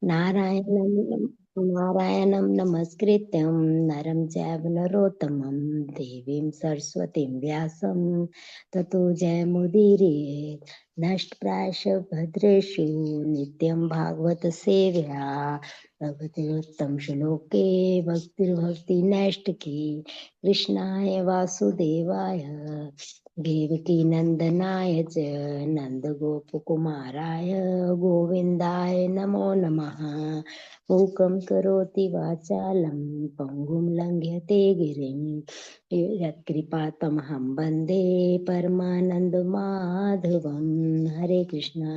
नारायणं नारायणं नमस्कृत्यं नरं चैव नरोत्तमं देवीं सरस्वतीं व्यासं ततो जयमुदीरयेत्। नष्टप्रायश भद्रेषु नित्यं भागवत सेव्या भगवती श्लोके भक्तिर्भक्ति नैष्टिकी कृष्णाय वासुदेवाय देवकी नंदनाय च नन्दगोपकुमाराय गोविन्दाय नमो नमः। मूकं करोति वाचालं पङ्गुं लङ्घयते गिरिं यत्कृपातमहं वन्दे परमानन्दमाधवं। हरे कृष्णा।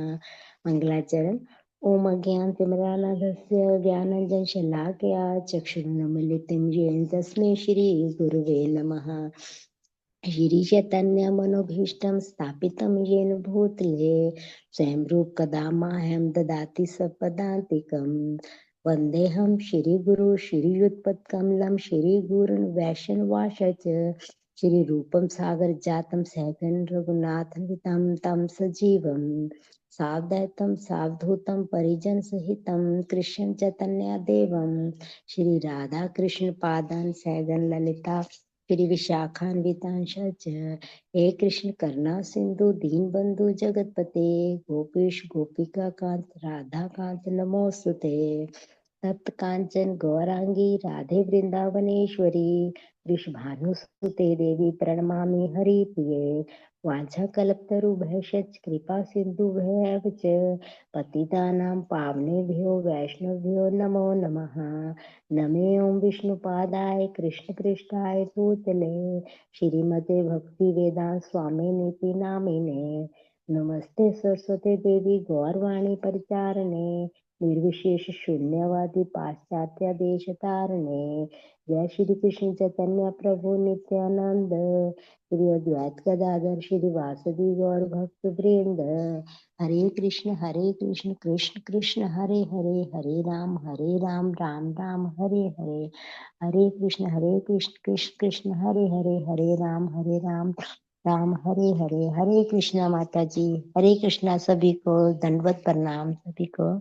मंगलाचरण। ओम अज्ञानतिमिरान्धस्य ज्ञानाञ्जनशलाकया चक्षुरुन्मीलितं येन तस्मै श्रीगुरुवे नमः। श्रीचैतन्यमनोभीष्टं स्थापितं येन भूतले स्वयं रूप कदा मह्यं ददाति सपदान्तिकं। वन्देऽहं श्रीगुरु श्रीयुतपत्कमलं श्रीगुरुन् वैष्णवांश्च श्रीरूपं सागरजातं सहगण रघुनाथान्वितं तं सजीवं साद्वैतं सावधूतं परिजनसहितं कृष्ण चैतन्यदेवं श्रीराधाकृष्णपादान् सहगण ललिता श्री विशाखान्वितांश हे कृष्ण करुणा सिंधु दीन बंधु जगतपते गोपेश गोपिका कांत राधा कांत नमोस्तुते। तप्त कांचन गौरांगी राधे वृंदावनेश्वरी वृषभानुसुते देवी प्रणमामि हरिप्रिये। वाञ्छाकल्पतरुभ्यश्च कृपा सिन्धुभ्येव च पतितानां पावनेभ्यो वैष्णवेभ्यो नमो नमः। नमे ओं विष्णुपादाय कृष्णपृष्ठाय भूतले श्रीमते भक्ति वेदांत स्वामी नीति नामिने। नमस्ते सरस्वती देवी गौरवाणी परिचारणे निर्विशेष शून्यवादी पाश्चात्य देश तारणे। जय श्री कृष्ण चैतन्य प्रभु नित्यानंद श्री अद्वैत गदाधर श्री वासुदेव गौर भक्त वृंद। हरे कृष्ण कृष्ण कृष्ण हरे हरे हरे राम राम राम हरे हरे। हरे कृष्ण कृष्ण कृष्ण हरे राम राम हरे हरे। हरे कृष्णा माता जी। हरे कृष्णा सभी को दंडवत प्रणाम सभी को।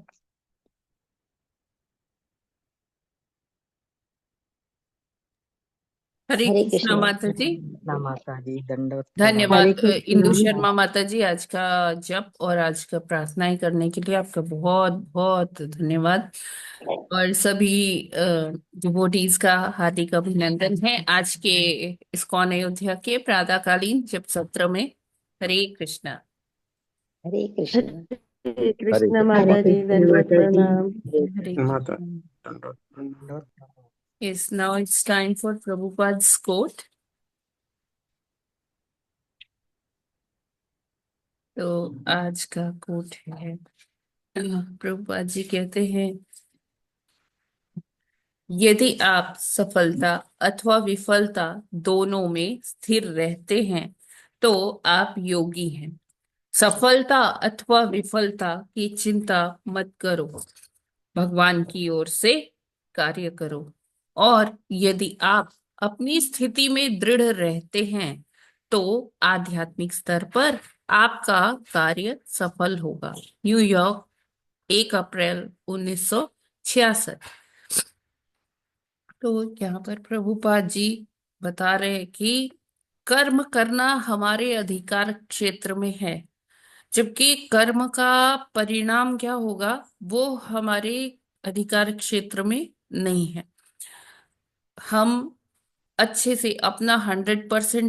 हरे हरे कृष्णा कृष्णा। माता जी। माता जी दंडवत प्रणाम। हरे धन्यवाद इंदु कृष्णा। शर्मा माता जी, आज का जप और आज का प्रार्थनाएं करने के लिए आपका बहुत बहुत धन्यवाद। और सभी डिवोटीज का हार्दिक अभिनंदन है आज के इस्कॉन अयोध्या के प्रातःकालीन जप सत्र में। हरे कृष्णा। हरे कृष्णा। हरे हरे कृष्ण कृष्ण माता हरे माता जी कृष्णा दंडवत माता जी। प्रणाम। हरे हरे कृष्ण माता कृष्णा। दंडवत दंडवत प्रणाम। Yes, now it's time for Prabhupada's quote. तो आज का कोट है, प्रभुपाद जी कहते हैं, यदि आप सफलता अथवा विफलता दोनों में स्थिर रहते हैं तो आप योगी हैं। सफलता अथवा विफलता की चिंता मत करो, भगवान की ओर से कार्य करो। और यदि आप अपनी स्थिति में दृढ़ रहते हैं तो आध्यात्मिक स्तर पर आपका कार्य सफल होगा। न्यूयॉर्क, 1 अप्रैल 1966। तो यहाँ पर प्रभुपाद जी बता रहे हैं कि कर्म करना हमारे अधिकार क्षेत्र में है, जबकि कर्म का परिणाम क्या होगा वो हमारे अधिकार क्षेत्र में नहीं है। हम अच्छे से अपना 100%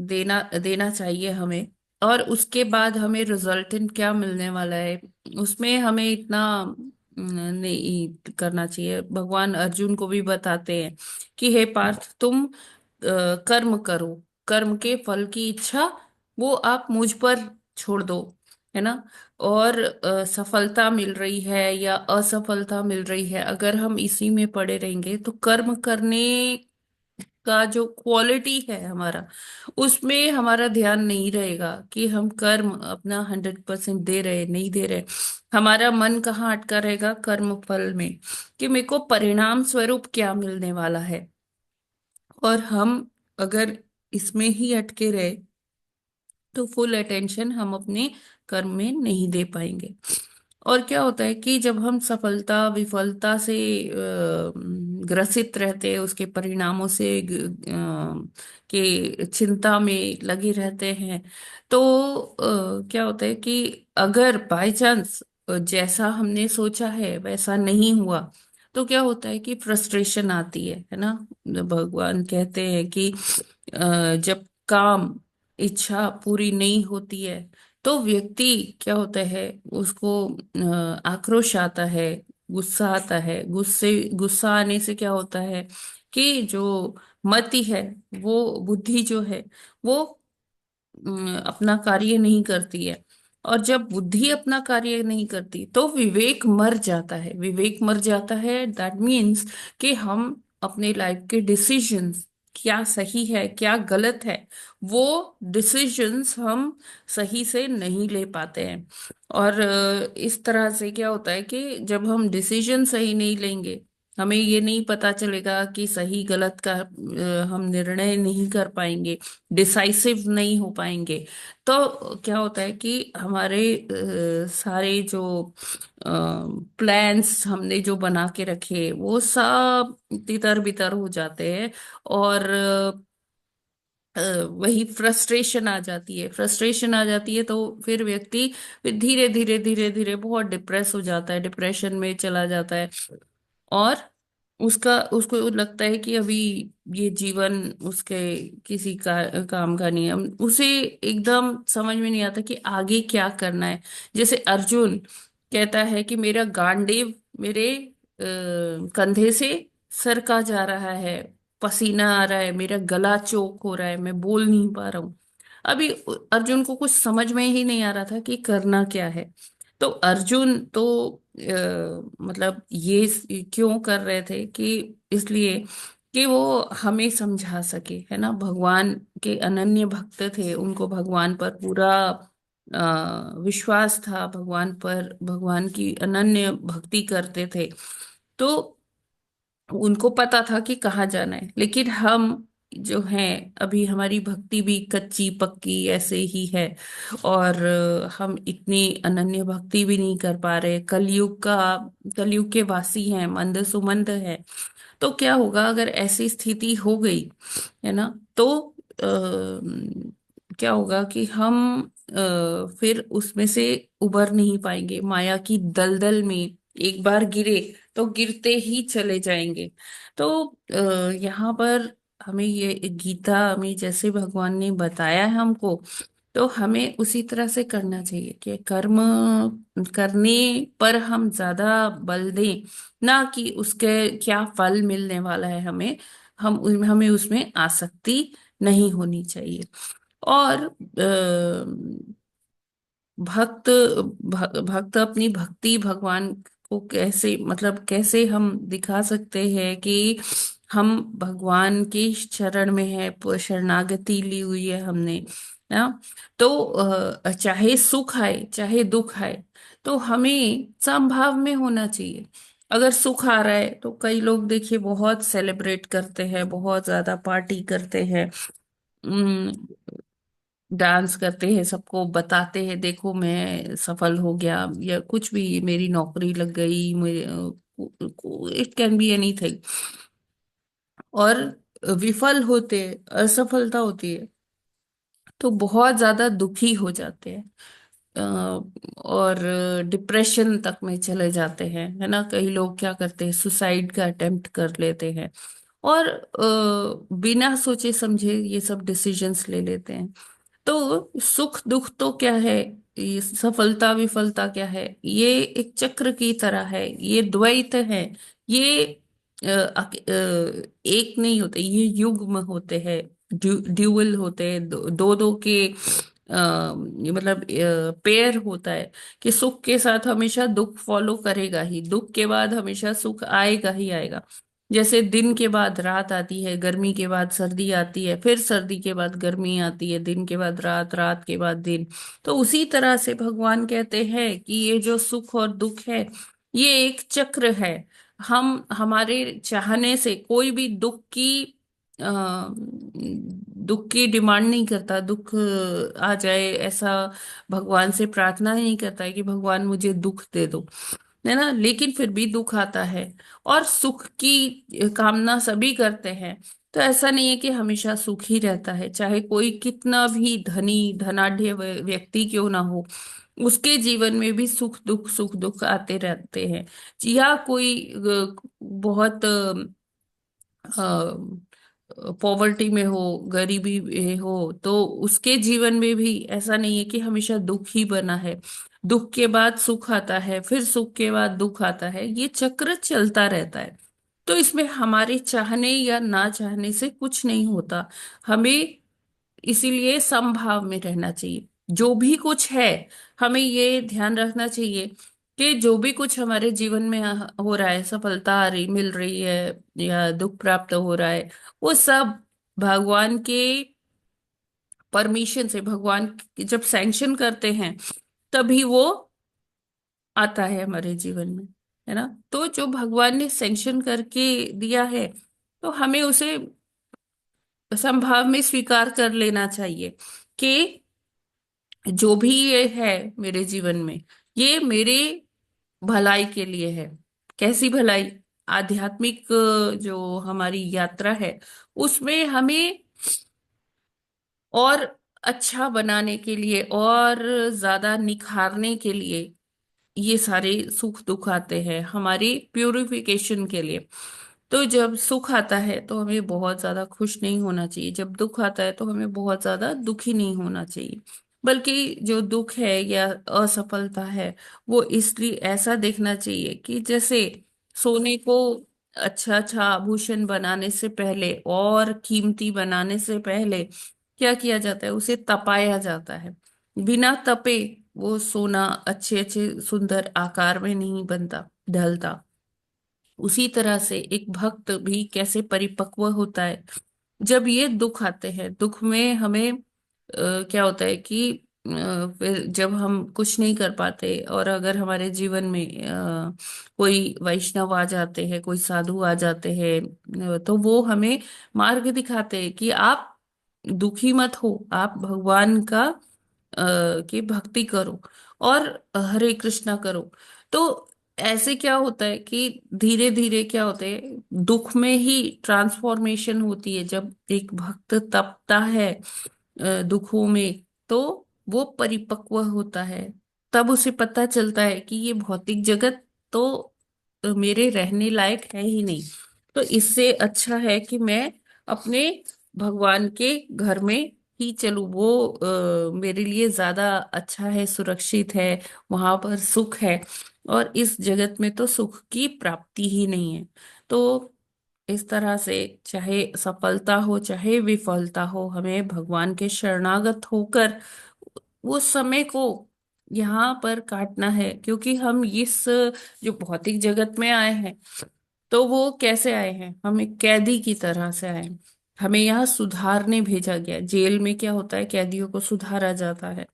देना देना चाहिए हमें, और उसके बाद हमें रिजल्टेंट क्या मिलने वाला है उसमें हमें इतना नहीं करना चाहिए। भगवान अर्जुन को भी बताते हैं कि हे पार्थ, तुम कर्म करो, कर्म के फल की इच्छा वो आप मुझ पर छोड़ दो, है ना। और सफलता मिल रही है या असफलता मिल रही है, अगर हम इसी में पड़े रहेंगे तो कर्म करने का जो क्वालिटी है हमारा, उसमें हमारा ध्यान नहीं रहेगा कि हम कर्म अपना 100% दे रहे नहीं दे रहे। हमारा मन कहाँ अटका रहेगा? कर्म फल में, कि मेरे को परिणाम स्वरूप क्या मिलने वाला है। और हम अगर इसमें ही अटके रहे तो फुल अटेंशन हम अपने कर्म में नहीं दे पाएंगे। और क्या होता है कि जब हम सफलता विफलता से ग्रसित रहते हैं, उसके परिणामों से के चिंता में लगे रहते हैं, तो क्या होता है कि अगर बाय चांस जैसा हमने सोचा है वैसा नहीं हुआ, तो क्या होता है कि फ्रस्ट्रेशन आती है ना। भगवान कहते हैं कि जब काम इच्छा पूरी नहीं होती है, तो व्यक्ति क्या होता है, उसको आक्रोश आता है, गुस्सा आता है। गुस्सा आने से क्या होता है कि जो मति है, वो बुद्धि जो है, वो अपना कार्य नहीं करती है। और जब बुद्धि अपना कार्य नहीं करती तो विवेक मर जाता है। विवेक मर जाता है, दैट मीन्स कि हम अपने लाइफ के डिसीजंस, क्या सही है क्या गलत है, वो डिसीजंस हम सही से नहीं ले पाते हैं। और इस तरह से क्या होता है कि जब हम डिसीजन सही नहीं लेंगे, हमें ये नहीं पता चलेगा कि सही गलत का हम निर्णय नहीं कर पाएंगे, डिसाइसिव नहीं हो पाएंगे। तो क्या होता है कि हमारे सारे जो प्लान्स हमने जो बना के रखे, वो सब तितर बितर हो जाते हैं। और वही फ्रस्ट्रेशन आ जाती है। फ्रस्ट्रेशन आ जाती है तो फिर व्यक्ति फिर धीरे धीरे धीरे धीरे बहुत डिप्रेस हो जाता है, डिप्रेशन में चला जाता है। और उसका उसको लगता है कि अभी ये जीवन उसके किसी काम का नहीं है। उसे एकदम समझ में नहीं आता कि आगे क्या करना है। जैसे अर्जुन कहता है कि मेरा गांडीव मेरे कंधे से सरका जा रहा है, पसीना आ रहा है, मेरा गला चोक हो रहा है, मैं बोल नहीं पा रहा हूँ। अभी अर्जुन को कुछ समझ में ही नहीं आ रहा था कि करना क्या है। तो अर्जुन तो मतलब ये क्यों कर रहे थे कि इसलिए कि वो हमें समझा सके, है ना। भगवान के अनन्य भक्त थे, उनको भगवान पर पूरा विश्वास था, भगवान पर, भगवान की अनन्य भक्ति करते थे। तो उनको पता था कि कहाँ जाना है। लेकिन हम जो हैं, अभी हमारी भक्ति भी कच्ची पक्की ऐसे ही है। और हम इतनी अनन्य भक्ति भी नहीं कर पा रहे। कलयुग के वासी हैं, मंद सुमंद है। तो क्या होगा अगर ऐसी स्थिति हो गई, है ना। तो क्या होगा कि हम फिर उसमें से उबर नहीं पाएंगे। माया की दलदल में एक बार गिरे तो गिरते ही चले जाएंगे। तो यहाँ पर हमें ये गीता में जैसे भगवान ने बताया है हमको, तो हमें उसी तरह से करना चाहिए कि कर्म करने पर हम ज्यादा बल दें, ना कि उसके क्या फल मिलने वाला है हमें। हमें उसमें आसक्ति नहीं होनी चाहिए। और भक्त अपनी भक्ति भगवान को कैसे, मतलब कैसे हम दिखा सकते हैं कि हम भगवान के शरण में है, शरणागति ली हुई है हमने, ना। तो चाहे सुख आए चाहे दुख आए, तो हमें समभाव में होना चाहिए। अगर सुख आ रहा है तो कई लोग देखिए बहुत सेलिब्रेट करते हैं, बहुत ज्यादा पार्टी करते हैं, डांस करते हैं, सबको बताते हैं देखो मैं सफल हो गया, या कुछ भी, मेरी नौकरी लग गई, मेरे इट कैन बी एनीथिंग। और विफल होते, असफलता होती है तो बहुत ज्यादा दुखी हो जाते हैं। और डिप्रेशन तक में चले जाते हैं, है ना। कई लोग क्या करते हैं, सुसाइड का अटेम्प्ट कर लेते हैं। और बिना सोचे समझे ये सब डिसीजंस ले लेते हैं। तो सुख दुख तो क्या है, ये सफलता विफलता क्या है, ये एक चक्र की तरह है, ये द्वैत है। ये एक नहीं होते, ये युग्म होते हैं, ड्यूअल होते हैं, दो दो के ये मतलब पेयर होता है कि सुख के साथ हमेशा दुख फॉलो करेगा ही, दुख के बाद हमेशा सुख आएगा ही आएगा। जैसे दिन के बाद रात आती है, गर्मी के बाद सर्दी आती है, फिर सर्दी के बाद गर्मी आती है, दिन के बाद रात, रात के बाद दिन। तो उसी तरह से भगवान कहते हैं कि ये जो सुख और दुख है, ये एक चक्र है। हम हमारे चाहने से कोई भी दुख की दुख की डिमांड नहीं करता, दुख आ जाए ऐसा भगवान से प्रार्थना ही नहीं करता है कि भगवान मुझे दुख दे दो, है ना। लेकिन फिर भी दुख आता है, और सुख की कामना सभी करते हैं। तो ऐसा नहीं है कि हमेशा सुख ही रहता है, चाहे कोई कितना भी धनी धनाढ्य व्यक्ति क्यों ना हो, उसके जीवन में भी सुख दुख आते रहते हैं। या कोई बहुत पॉवर्टी में हो, गरीबी में हो, तो उसके जीवन में भी ऐसा नहीं है कि हमेशा दुख ही बना है। दुख के बाद सुख आता है, फिर सुख के बाद दुख आता है, ये चक्र चलता रहता है। तो इसमें हमारे चाहने या ना चाहने से कुछ नहीं होता। हमें इसीलिए समभाव में रहना चाहिए। जो भी कुछ है, हमें ये ध्यान रखना चाहिए कि जो भी कुछ हमारे जीवन में हो रहा है, सफलता आ रही मिल रही है या दुख प्राप्त हो रहा है, वो सब भगवान के परमिशन से, भगवान जब सैंक्शन करते हैं तभी वो आता है हमारे जीवन में, है ना। तो जो भगवान ने सैंक्शन करके दिया है, तो हमें उसे संभाव में स्वीकार कर लेना चाहिए कि जो भी ये है मेरे जीवन में, ये मेरे भलाई के लिए है। कैसी भलाई? आध्यात्मिक जो हमारी यात्रा है, उसमें हमें और अच्छा बनाने के लिए और ज्यादा निखारने के लिए ये सारे सुख दुख आते हैं, हमारी प्यूरिफिकेशन के लिए। तो जब सुख आता है तो हमें बहुत ज्यादा खुश नहीं होना चाहिए, जब दुख आता है तो हमें बहुत ज्यादा दुखी नहीं होना चाहिए। बल्कि जो दुख है या असफलता है, वो इसलिए ऐसा देखना चाहिए कि जैसे सोने को अच्छा अच्छा आभूषण बनाने से पहले और कीमती बनाने से पहले क्या किया जाता है, उसे तपाया जाता है। बिना तपे वो सोना अच्छे अच्छे सुंदर आकार में नहीं बनता, ढलता। उसी तरह से एक भक्त भी कैसे परिपक्व होता है, जब ये दुख आते हैं। दुख में हमें क्या होता है कि फिर जब हम कुछ नहीं कर पाते, और अगर हमारे जीवन में कोई वैष्णव आ जाते हैं, कोई साधु आ जाते हैं, तो वो हमें मार्ग दिखाते हैं कि आप दुखी मत हो, आप भगवान का की भक्ति करो और हरे कृष्णा करो। तो ऐसे क्या होता है कि धीरे धीरे क्या होता है, दुख में ही ट्रांसफॉर्मेशन होती है। जब एक भक्त तपता है दुखों में, तो वो परिपक्व होता है। तब उसे पता चलता है कि ये भौतिक जगत तो मेरे रहने लायक है ही नहीं। तो इससे अच्छा है कि मैं अपने भगवान के घर में ही चलूं, वो मेरे लिए ज्यादा अच्छा है, सुरक्षित है, वहां पर सुख है। और इस जगत में तो सुख की प्राप्ति ही नहीं है। तो इस तरह से चाहे सफलता हो चाहे विफलता हो, हमें भगवान के शरणागत होकर वो समय को यहाँ पर काटना है। क्योंकि हम इस जो भौतिक जगत में आए हैं, तो वो कैसे आए हैं, हम एक कैदी की तरह से आए हैं। हमें यहाँ सुधारने भेजा गया है। जेल में क्या होता है, कैदियों को सुधारा जाता है,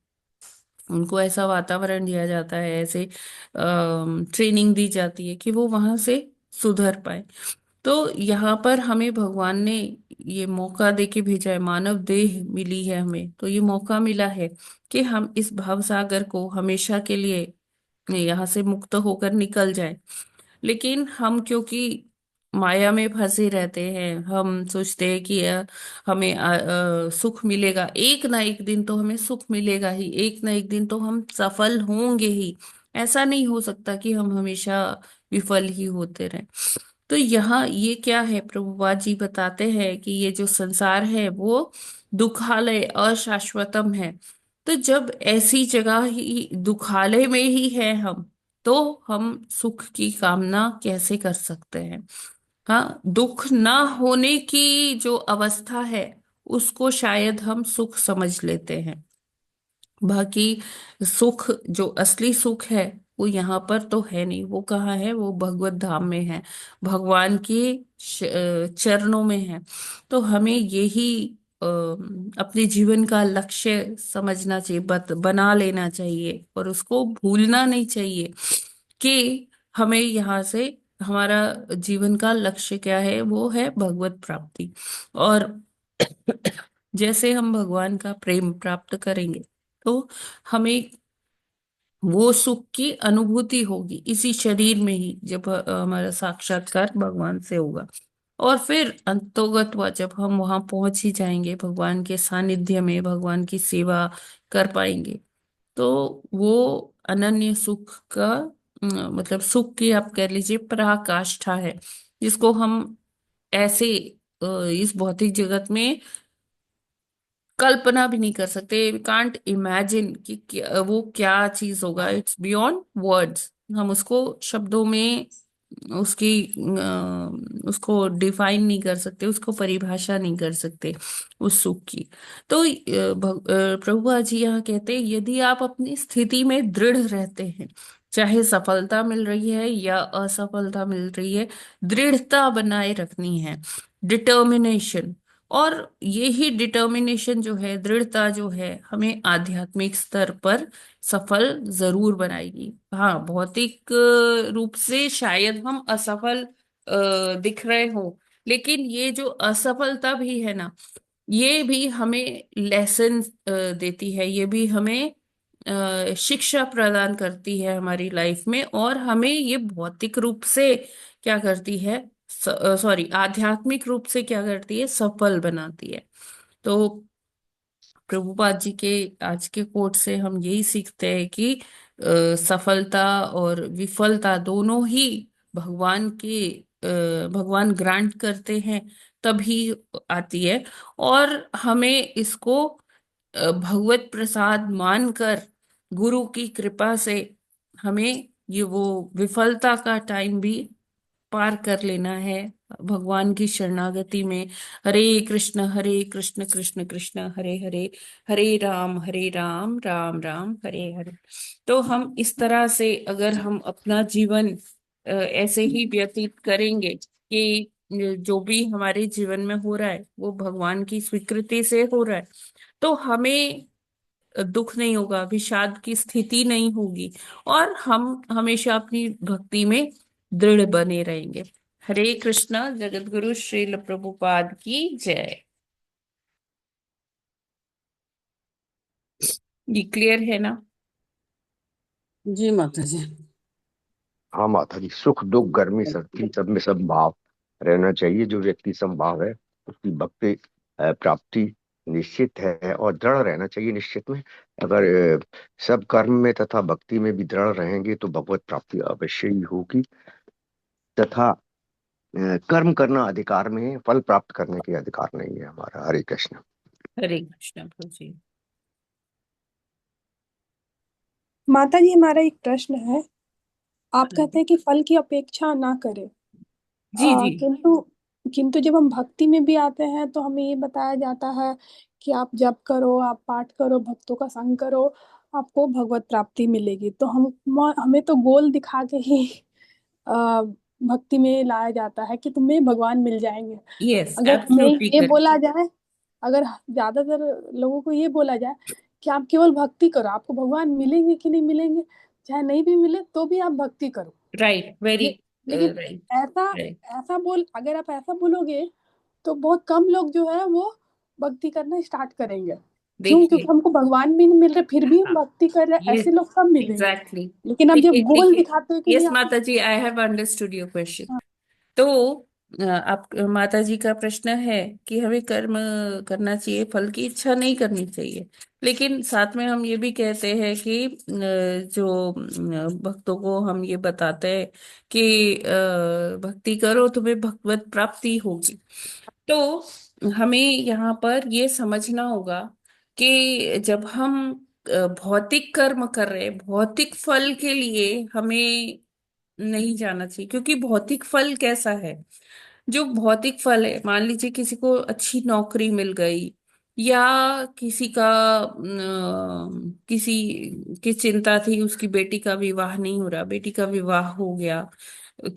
उनको ऐसा वातावरण दिया जाता है, ऐसे ट्रेनिंग दी जाती है कि वो वहां से सुधर पाए। तो यहाँ पर हमें भगवान ने ये मौका दे के भेजा है, मानव देह मिली है हमें, तो ये मौका मिला है कि हम इस भवसागर को हमेशा के लिए यहाँ से मुक्त होकर निकल जाए। लेकिन हम क्योंकि माया में फंसे रहते हैं, हम सोचते हैं कि हमें सुख मिलेगा, एक ना एक दिन तो हमें सुख मिलेगा ही, एक ना एक दिन तो हम सफल होंगे ही। ऐसा नहीं हो सकता कि हम हमेशा विफल ही होते रहें। तो यहाँ ये क्या है, प्रभुपाद जी बताते हैं कि ये जो संसार है वो दुखालय अशाश्वतम है। तो जब ऐसी जगह ही दुखालय में ही है हम, तो हम सुख की कामना कैसे कर सकते हैं। हाँ, दुख ना होने की जो अवस्था है, उसको शायद हम सुख समझ लेते हैं। बाकी सुख, जो असली सुख है, वो यहाँ पर तो है नहीं। वो कहाँ है? वो भगवत धाम में है, भगवान के चरणों में है। तो हमें यही अपने जीवन का लक्ष्य समझना चाहिए, बना लेना चाहिए, और उसको भूलना नहीं चाहिए कि हमें यहाँ से हमारा जीवन का लक्ष्य क्या है, वो है भगवत प्राप्ति। और जैसे हम भगवान का प्रेम प्राप्त करेंगे तो हमें वो सुख की अनुभूति होगी इसी शरीर में ही, जब हमारा साक्षात्कार भगवान से होगा। और फिर अंतोगत्वा जब हम वहां पहुंच ही जाएंगे, भगवान के सानिध्य में भगवान की सेवा कर पाएंगे, तो वो अनन्य सुख का मतलब सुख की आप कह लीजिए पराकाष्ठा है, जिसको हम ऐसे इस भौतिक जगत में कल्पना भी नहीं कर सकते। कांट इमेजिन कि वो क्या चीज होगा, इट्स बियॉन्ड वर्ड्स। हम उसको शब्दों में उसकी उसको डिफाइन नहीं कर सकते, उसको परिभाषा नहीं कर सकते उस सुख की। तो प्रभुपा जी यहाँ कहते हैं, यदि आप अपनी स्थिति में दृढ़ रहते हैं, चाहे सफलता मिल रही है या असफलता मिल रही है, दृढ़ता बनाए रखनी है, डिटर्मिनेशन। और यही डिटर्मिनेशन जो है, दृढ़ता जो है, हमें आध्यात्मिक स्तर पर सफल जरूर बनाएगी। हाँ, भौतिक रूप से शायद हम असफल दिख रहे हो, लेकिन ये जो असफलता भी है ना, ये भी हमें लेसन देती है, ये भी हमें शिक्षा प्रदान करती है हमारी लाइफ में, और हमें ये भौतिक रूप से क्या करती है, सॉरी आध्यात्मिक रूप से क्या करती है, सफल बनाती है। तो प्रभुपाद जी के आज के कोट से हम यही सीखते हैं कि सफलता और विफलता दोनों ही भगवान के भगवान ग्रांट करते हैं, तभी आती है। और हमें इसको भगवत प्रसाद मानकर, गुरु की कृपा से हमें ये वो विफलता का टाइम भी पार कर लेना है भगवान की शरणागति में। हरे कृष्ण कृष्ण कृष्ण हरे हरे, हरे राम राम राम हरे हरे। तो हम इस तरह से अगर हम अपना जीवन ऐसे ही व्यतीत करेंगे कि जो भी हमारे जीवन में हो रहा है वो भगवान की स्वीकृति से हो रहा है, तो हमें दुख नहीं होगा, विषाद की स्थिति नहीं होगी, और हम हमेशा अपनी भक्ति में दृढ़ बने रहेंगे। हरे कृष्णा। जगत गुरु श्रील प्रभुपाद की जय। ये क्लियर है ना? जी माता जी। हाँ माता जी, सुख दुख गर्मी सर्दी सब में समभाव रहना चाहिए। जो व्यक्ति समभाव है उसकी भक्ति प्राप्ति निश्चित है, और दृढ़ रहना चाहिए निश्चित में। अगर सब कर्म में तथा भक्ति में भी दृढ़ रहेंगे तो भगवत प्राप्ति अवश्य ही होगी। तथा कर्म करना अधिकार में है, फल प्राप्त करने के अधिकार नहीं है हमारा। हरे कृष्ण। हरे कृष्णा प्रभु जी। माता जी, हमारा एक प्रश्न है। आप कहते हैं कि फल की अपेक्षा ना करें, जी जी। किंतु किंतु जब हम भक्ति में भी आते हैं तो हमें ये बताया जाता है कि आप जप करो, आप पाठ करो, भक्तों का संग करो, आपको भगवत प्राप्ति मिलेगी। तो हम हमें तो गोल दिखा के ही आ, भक्ति में लाया जाता है कि तुम्हें भगवान मिल जाएंगे। यस, अगर हमें एब्सोल्युटली ये करेक्ट। बोला जाए, अगर ज्यादातर लोगों को ये बोला जाए कि आप केवल भक्ति करो, आपको भगवान मिलेंगे कि नहीं मिलेंगे, चाहे नहीं भी मिले तो भी आप भक्ति करो। राइट, वेरी लेकिन राइट। ऐसा राइट। ऐसा बोल अगर आप ऐसा बोलोगे तो बहुत कम लोग जो है वो भक्ति करना स्टार्ट करेंगे। क्यों? क्योंकि देखिए। हमको भगवान भी नहीं मिल रहे फिर भी हम हाँ, भक्ति कर रहे हैं, ये ऐसे लोग सब मिलेंगे। एग्जैक्टली। लेकिन अब जब देखिए गोल देखिए। दिखाते हो कि नहीं यस आपको, Mata ji, I have understood your question. हाँ, तो आप माता जी का प्रश्न है कि हमें कर्म करना चाहिए, फल की इच्छा नहीं करनी चाहिए। लेकिन साथ में हम ये भी कहते हैं कि जो भक्तों को हम ये बताते हैं कि भक्ति करो तुम्हें भगवत प्राप्ति होगी। तो हमें यहाँ पर ये समझना होगा कि जब हम भौतिक कर्म कर रहे हैं, भौतिक फल के लिए हमें नहीं जाना चाहिए। क्योंकि भौतिक फल कैसा है, जो भौतिक फल है, मान लीजिए किसी को अच्छी नौकरी मिल गई, या किसी का किसी की चिंता थी, उसकी बेटी का विवाह नहीं हो रहा, बेटी का विवाह हो गया,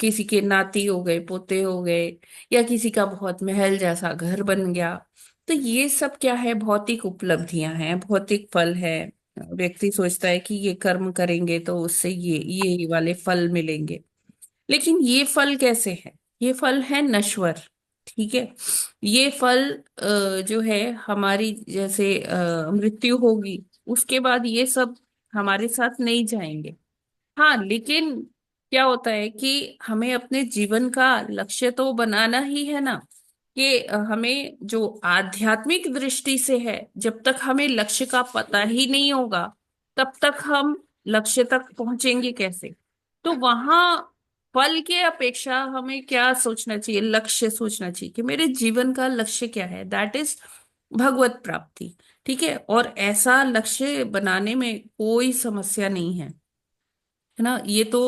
किसी के नाती हो गए, पोते हो गए, या किसी का बहुत महल जैसा घर बन गया। तो ये सब क्या है, भौतिक उपलब्धियां हैं, भौतिक फल है। व्यक्ति सोचता है कि ये कर्म करेंगे तो उससे ये वाले फल मिलेंगे। लेकिन ये फल कैसे है? ये फल है नश्वर। ठीक है। ये फल जो है हमारी जैसे मृत्यु होगी उसके बाद ये सब हमारे साथ नहीं जाएंगे। हाँ, लेकिन क्या होता है कि हमें अपने जीवन का लक्ष्य तो बनाना ही है ना, कि हमें जो आध्यात्मिक दृष्टि से है, जब तक हमें लक्ष्य का पता ही नहीं होगा तब तक हम लक्ष्य तक पहुंचेंगे कैसे? तो वहां फल के अपेक्षा हमें क्या सोचना चाहिए? लक्ष्य सोचना चाहिए कि मेरे जीवन का लक्ष्य क्या है, दैट इज भगवत प्राप्ति। ठीक है। और ऐसा लक्ष्य बनाने में कोई समस्या नहीं है ना। ये तो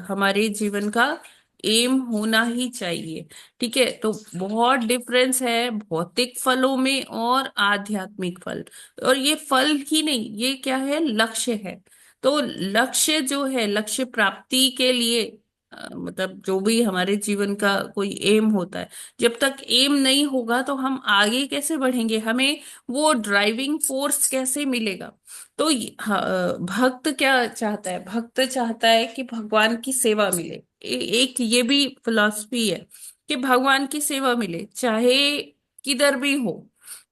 हमारे जीवन का एम होना ही चाहिए। ठीक है। तो बहुत डिफरेंस है भौतिक फलों में और आध्यात्मिक फल। और ये फल ही नहीं, ये क्या है? लक्ष्य है। तो लक्ष्य जो है, लक्ष्य प्राप्ति के लिए मतलब जो भी हमारे जीवन का कोई एम होता है, जब तक एम नहीं होगा तो हम आगे कैसे बढ़ेंगे? हमें वो ड्राइविंग फोर्स कैसे मिलेगा? तो भक्त क्या चाहता है? भक्त चाहता है कि भगवान की सेवा मिले। एक ये भी फिलॉसफी है कि भगवान की सेवा मिले चाहे किधर भी हो।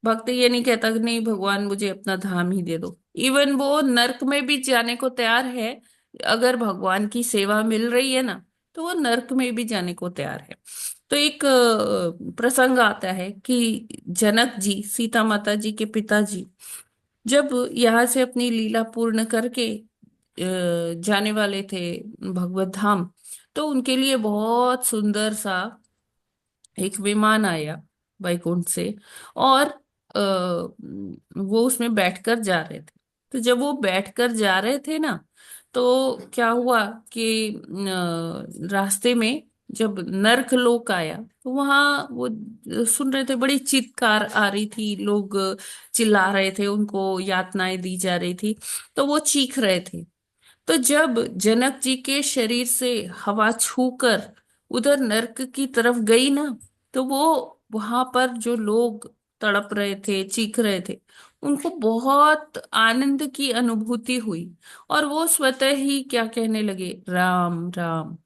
भक्त ये नहीं कहता कि नहीं भगवान मुझे अपना धाम ही दे दो। इवन वो नर्क में भी जाने को तैयार है। अगर भगवान की सेवा मिल रही है ना, तो वो नर्क में भी जाने को तैयार है। तो एक प्रसंग आता है कि जनक जी, सीता माता जी के पिताजी, जब यहाँ से अपनी लीला पूर्ण करके जाने वाले थे भगवत धाम, तो उनके लिए बहुत सुंदर सा एक विमान आया वैकुंठ से। और वो उसमें बैठकर जा रहे थे। तो जब वो बैठकर जा रहे थे ना, तो क्या हुआ कि रास्ते में जब नर्क लोक आया तो वहां वो सुन रहे थे, बड़ी चीत्कार आ रही थी, लोग चिल्ला रहे थे, उनको यातनाएं दी जा रही थी। तो वो चीख रहे थे। तो जब जनक जी के शरीर से हवा छूकर उधर नर्क की तरफ गई ना, तो वो वहां पर जो लोग तड़प रहे थे, चीख रहे थे, उनको बहुत आनंद की अनुभूति हुई। और वो स्वतः ही क्या कहने लगे? राम राम।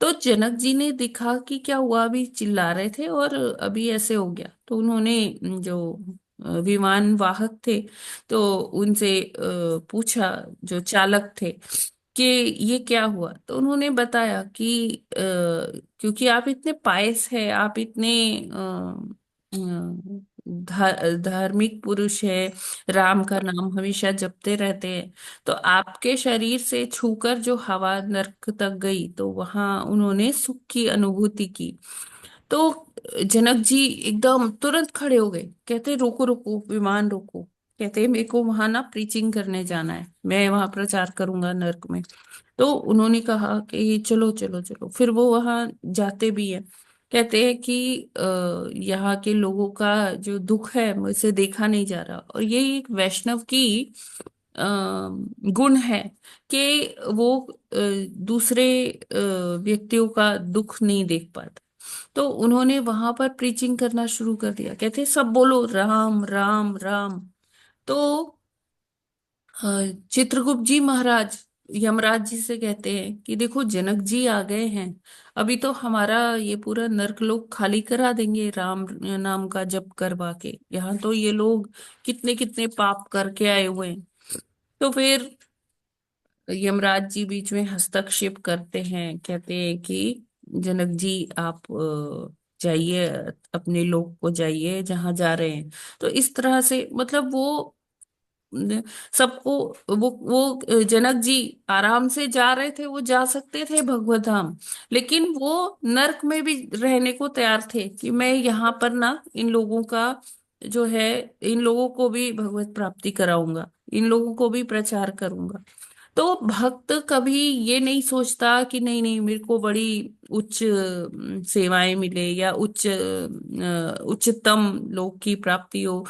तो जनक जी ने देखा कि क्या हुआ, अभी चिल्ला रहे थे और अभी ऐसे हो गया। तो उन्होंने जो विमान वाहक थे, तो उनसे पूछा, जो चालक थे, कि ये क्या हुआ। तो उन्होंने बताया कि क्योंकि आप इतने पायस है, आप इतने धार्मिक पुरुष है, राम का नाम हमेशा जपते रहते हैं, तो आपके शरीर से छूकर जो हवा नर्क तक गई तो वहां उन्होंने सुख की अनुभूति की। तो जनक जी एकदम तुरंत खड़े हो गए, कहते रोको रोको, विमान रोको। कहते मेरे को वहां ना प्रीचिंग करने जाना है, मैं वहां प्रचार करूंगा नर्क में। तो उन्होंने कहा कि चलो चलो चलो। फिर वो वहां जाते भी हैं। कहते हैं कि यहाँ के लोगों का जो दुख है मुझसे देखा नहीं जा रहा। और ये एक वैष्णव की अ, गुण है कि वो दूसरे व्यक्तियों का दुख नहीं देख पाता। तो उन्होंने वहां पर प्रीचिंग करना शुरू कर दिया, कहते सब बोलो राम राम राम। तो अ, चित्रगुप्त जी महाराज यमराज जी से कहते हैं कि देखो जनक जी आ गए हैं, अभी तो हमारा ये पूरा नर्कलोक खाली करा देंगे राम नाम का जप करवा के। यहाँ तो ये लोग कितने कितने पाप करके आए हुए हैं। तो फिर यमराज जी बीच में हस्तक्षेप करते हैं, कहते हैं कि जनक जी आप जाइए, अपने लोक को जाइए जहां जा रहे हैं। तो इस तरह से मतलब वो सबको, वो जनक जी आराम से जा रहे थे, वो जा सकते थे भगवत धाम, लेकिन वो नर्क में भी रहने को तैयार थे कि मैं यहाँ पर ना इन लोगों का जो है, इन लोगों को भी भगवत प्राप्ति कराऊंगा, इन लोगों को भी प्रचार करूंगा। तो भक्त कभी ये नहीं सोचता कि नहीं नहीं मेरे को बड़ी उच्च सेवाएं मिले या उच्चतम लोक की प्राप्ति हो,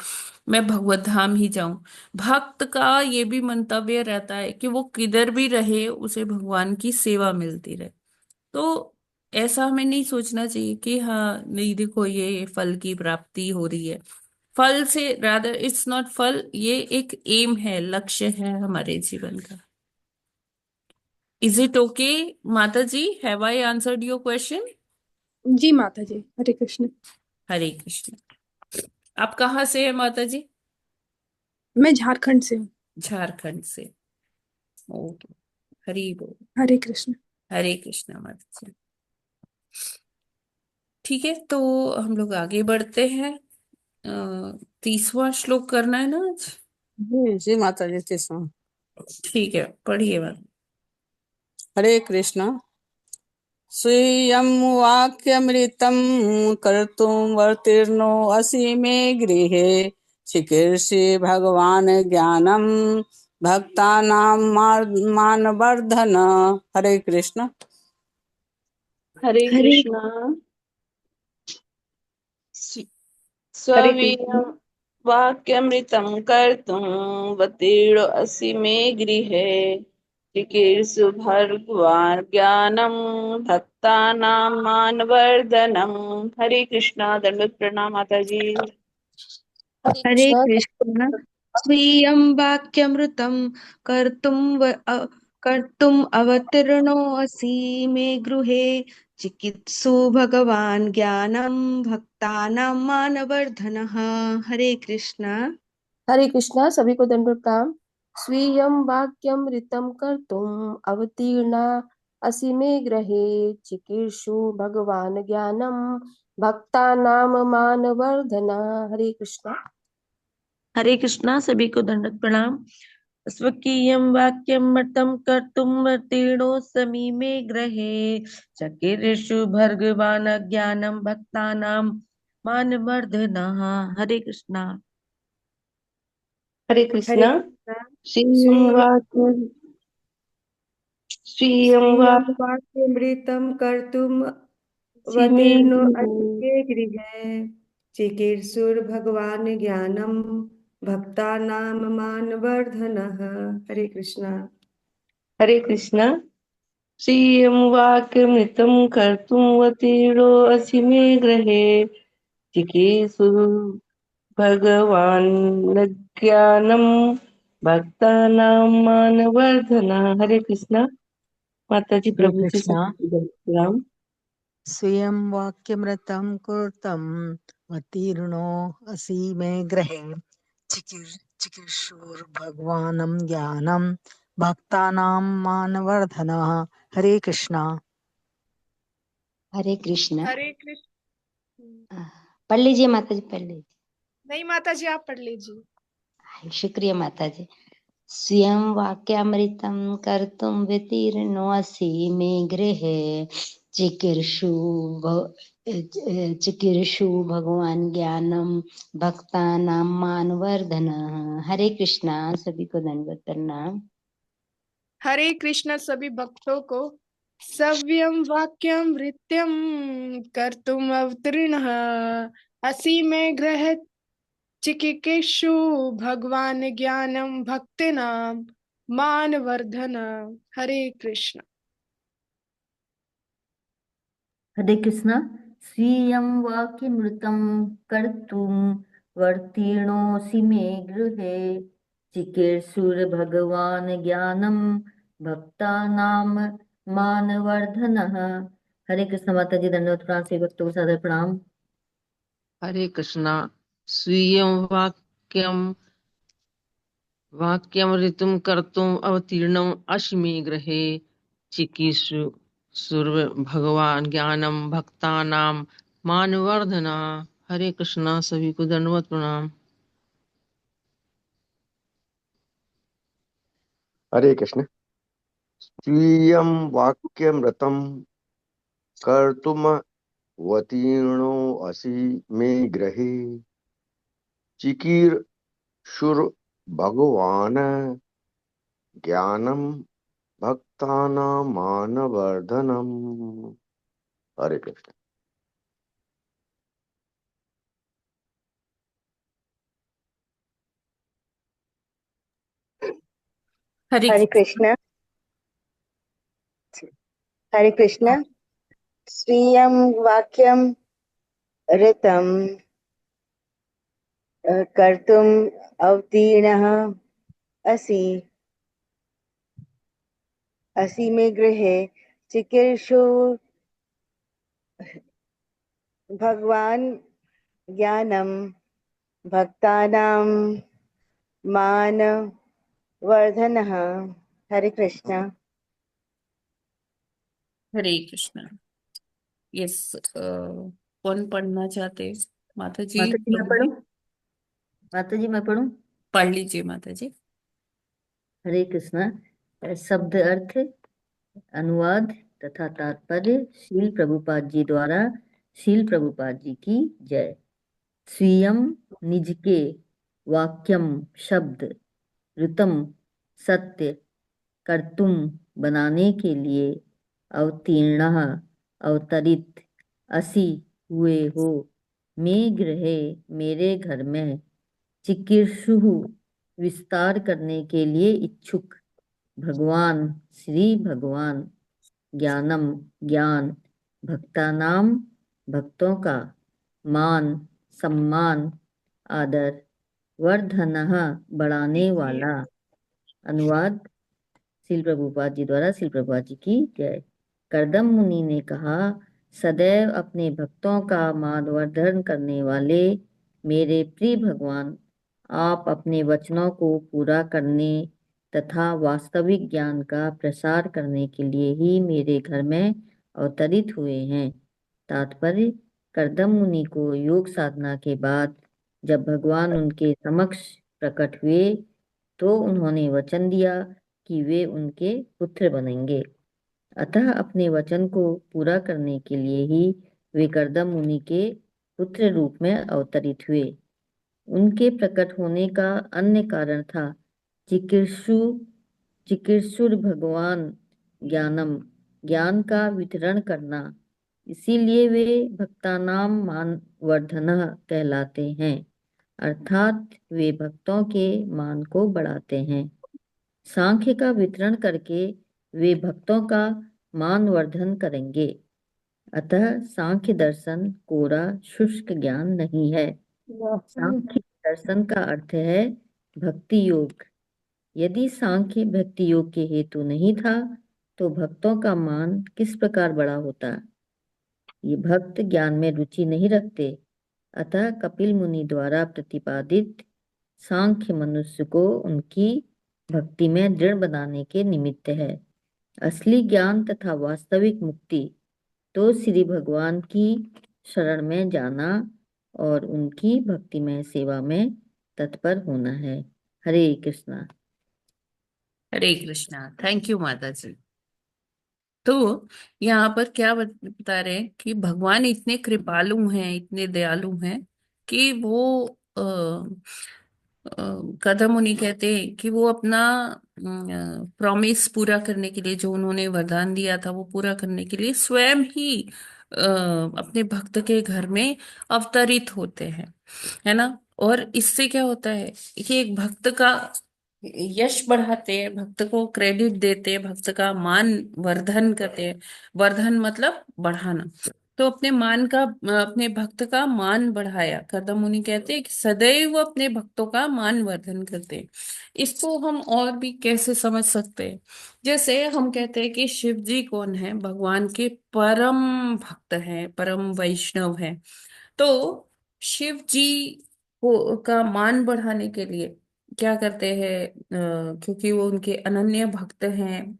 मैं भगवत धाम ही जाऊं। भक्त का ये भी मंतव्य रहता है कि वो किधर भी रहे उसे भगवान की सेवा मिलती रहे। तो ऐसा हमें नहीं सोचना चाहिए कि हाँ नहीं देखो ये फल की प्राप्ति हो रही है। फल से रादर इट्स नॉट फल, ये एक एम है, लक्ष्य है हमारे जीवन का। Is it okay, Mataji? Have I answered your question? जी माता जी, हरे कृष्ण। हरे कृष्ण। आप कहाँ से है माताजी? मैं झारखंड से हूँ। झारखंड से। ओके, हरि बोल। हरे कृष्ण। हरे कृष्ण माताजी। ठीक है, तो हम लोग आगे बढ़ते हैं। 30वां श्लोक करना है ना आज? जी माता जी, तीसरा। ठीक है, पढ़िए बात। हरे कृष्ण। स्वीयं वाक्यमृतं कर्तुं वर्तिर्नो असि मे गृहे चिकीर्षि भगवान् ज्ञानं भक्तानां मानवर्धन। हरे कृष्ण। हरे हरे कृष्णा। हरे कृष्ण। स्ववीयं वाक्यमृतं कर्तुं वतीर्णो असि मे गृहे चिकीर्षु भगवान् ज्ञानं भक्तानां मानवर्धनम्। हरे कृष्णा। दंडवत प्रणाम माता जी। हरे हरे कृष्ण। कृष्ण। स्वीयं वाक्यमृतं कर्तुम् अवतीर्णोऽसि मे गृहे चिकित्सु भगवान् ज्ञानं भक्तानां मानवर्धनः। हरे कृष्ण। हरे कृष्णा, सभी को दंडवत प्रणाम। स्वीयं वाक्यं ऋतं कर्तुम् अवतीर्णा असि मे गृहे चिकीर्षु भगवान् ज्ञानं भक्तानां मानवर्धना। हरे कृष्णा। हरे कृष्णा, सभी को दंडवत प्रणाम। स्वकीयं वाक्यमृतं कर्तुमतीर्णोऽस्मि मे गृहे चकिरेषु भगवान् ज्ञानं भक्तानां मानवर्धनः। हरे कृष्णा। हरे हरे कृष्णा। कृष्ण। श्रीयं स्वीयं वाक्यं श्रीयं स्वीयं वाक्यमृतं वाक्यमृतं कर्तुम् मे अवतीर्णो गृहे अस्ति गृहे चिकीर्षुर्भगवान् ज्ञानं भक्तानां मानवर्धनः। हरे कृष्णा। हरे कृष्णा। श्रियं वाक्यमृतं कर्तुमतीर्णो असि मे गृहे चिकीर्षु भगवान् ज्ञानं भक्तानां मानवर्धना। हरे कृष्णा। माता जी, हरे प्रभु जी कृष्ण। सलाम। स्वीयं वाक्यमृतं कर्तुम् अतीर्णो असि मे गृहे चिकीर्षुर्भगवानं ज्ञानं भक्तानां मानवर्धनः। हरे कृष्णा। हरे कृष्ण। हरे कृष्ण। पढ़ लीजिए माता जी, पढ़ लीजिए। नहीं माता जी, आप पढ़ लीजिए। शुक्रिया माता जी। स्वयं वाक्यामृतं कर्तुं वितीर्णोऽसि मे गृहे चिकीर्षु चिकीर्षु भगवान ज्ञानम भक्तानां मानवर्धनः। हरे कृष्णा। सभी को दंडवत प्रणाम। हरे कृष्ण। सभी भक्तों को सव्यम वाक्यम वृत्यम कर्तुम अवतीर्णः असि में ग्रह चिकिकेशु भगवान ज्ञानम भक्तिनाम मानवर्धन। हरे कृष्ण। हरे कृष्ण। स्वीयं वाक्यमृतं कर्तुं वर्तीर्णोऽसि मे गृहे चिकीर्षुर्भगवान् ज्ञानं भक्तानां मानवर्धनः। हरे कृष्ण माता जी, दंडवत प्रणाम। सभी भक्तों को सादर प्रणाम। हरे कृष्णा। स्वीयं वाक्यमृतं कर्तुम् अवतीर्णम् असि मे गृहे चिकीर्षु भगवान ज्ञानं भक्तानां मानवर्धना। हरे कृष्णा, सभी को दंडवत प्रणाम। हरे कृष्ण। स्वीयं वाक्यमृतं कर्तुम वतीर्णो असि मे गृहे चिकीर्षुर्भगवान् ज्ञानं भक्तानां मानवर्धनम्। हरे कृष्ण। हरे हरे कृष्ण। कृष्ण। हरे कृष्ण। स्वीयं वाक्यं ऋतं कर्तुम् अवतीर्णः असि असीमे गृहे चिकीर्षु भगवान् ज्ञानं भक्तानां मानवर्धनः। हरे कृष्णा। हरे कृष्णा। यस, कौन पढ़ना चाहते? माता जी, माता जी मैं प्रभु पढ़ूं? जी, माता जी मैं पढ़ूं? पढ़ लीजिए माता जी। हरे कृष्णा। शब्द अर्थ, अनुवाद तथा तात्पर्य शील प्रभुपाद जी द्वारा। शील प्रभुपाद जी की जय। स्वीयम निज के वाक्यम शब्द ऋतम सत्य कर्तुम बनाने के लिए अवतीर्ण अवतरित असी हुए हो। मैं गृहे मेरे घर में चिकीर्षु विस्तार करने के लिए इच्छुक भगवान श्री भगवान ज्ञानम ज्ञान भक्तानाम भक्तों का मान सम्मान आदर वर्धनः बढ़ाने वाला। अनुवाद श्रील प्रभुपाद जी द्वारा। श्रील प्रभुपाद जी की जय। करदम मुनि ने कहा, सदैव अपने भक्तों का मानवर्धन करने वाले मेरे प्रिय भगवान, आप अपने वचनों को पूरा करने तथा वास्तविक ज्ञान का प्रसार करने के लिए ही मेरे घर में अवतरित हुए हैं। तात्पर्य, करदम मुनि को योग साधना के बाद जब भगवान उनके समक्ष प्रकट हुए तो उन्होंने वचन दिया कि वे उनके पुत्र बनेंगे। अतः अपने वचन को पूरा करने के लिए ही वे करदम मुनि के पुत्र रूप में अवतरित हुए। उनके प्रकट होने का अन्य कारण था चिकीर्षुर भगवान ज्ञानम ज्ञान का वितरण करना। इसीलिए वे भक्तानाम मानवर्धनः कहलाते हैं, अर्थात वे भक्तों के मान को बढ़ाते हैं। सांख्य का वितरण करके वे भक्तों का मानवर्धन करेंगे। अतः सांख्य दर्शन कोरा शुष्क ज्ञान नहीं है। सांख्य दर्शन का अर्थ है भक्ति योग। यदि सांख्य भक्ति योग के हेतु नहीं था तो भक्तों का मान किस प्रकार बड़ा होता। ये भक्त ज्ञान में रुचि नहीं रखते। अतः कपिल मुनि द्वारा प्रतिपादित सांख्य मनुष्य को उनकी भक्ति में दृढ़ बनाने के निमित्त है। असली ज्ञान तथा वास्तविक मुक्ति तो श्री भगवान की शरण में जाना और उनकी भक्तिमय सेवा में तत्पर होना है। हरे कृष्णा। हरे कृष्णा। थैंक यू माता जी। तो यहाँ पर क्या बता रहे हैं कि भगवान इतने कृपालु हैं, इतने दयालु हैं कि वो कदम मुनि कहते हैं कि वो अपना प्रॉमिस पूरा करने के लिए, जो उन्होंने वरदान दिया था वो पूरा करने के लिए स्वयं ही अपने भक्त के घर में अवतरित होते हैं, है ना। और इससे क्या होता है कि एक भक्त का यश बढ़ाते हैं, भक्त को क्रेडिट देते हैं, भक्त का मान वर्धन करते हैं। वर्धन मतलब बढ़ाना। तो अपने मान का, अपने भक्त का मान बढ़ाया। कदम मुनि कहते हैं कि सदैव अपने भक्तों का मान वर्धन करते हैं। इसको हम और भी कैसे समझ सकते हैं? जैसे हम कहते हैं कि शिव जी कौन है? भगवान के परम भक्त हैं, परम वैष्णव हैं। तो शिव जी को का मान बढ़ाने के लिए क्या करते हैं? क्योंकि वो उनके अनन्य भक्त हैं,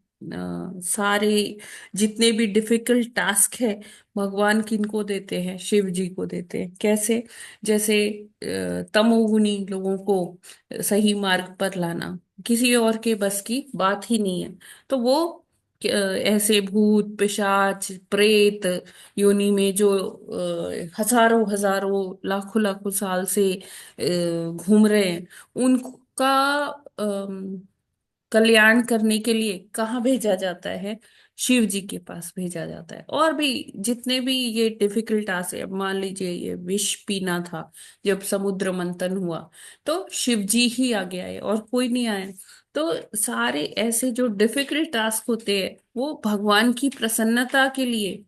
सारे जितने भी डिफिकल्ट टास्क है भगवान किनको देते हैं? शिव जी को देते हैं। कैसे? जैसे तमोगुनी लोगों को सही मार्ग पर लाना किसी और के बस की बात ही नहीं है। तो वो ऐसे भूत पिशाच प्रेत योनि में जो हजारों हजारों लाखों लाखों साल से घूम रहे हैं, उनका कल्याण करने के लिए कहाँ भेजा जाता है? शिव जी के पास भेजा जाता है। और भी जितने भी ये डिफिकल्ट टास्क है, अब मान लीजिए ये विष पीना था, जब समुद्र मंथन हुआ तो शिव जी ही आगे आए और कोई नहीं आया। तो सारे ऐसे जो डिफिकल्ट टास्क होते हैं वो भगवान की प्रसन्नता के लिए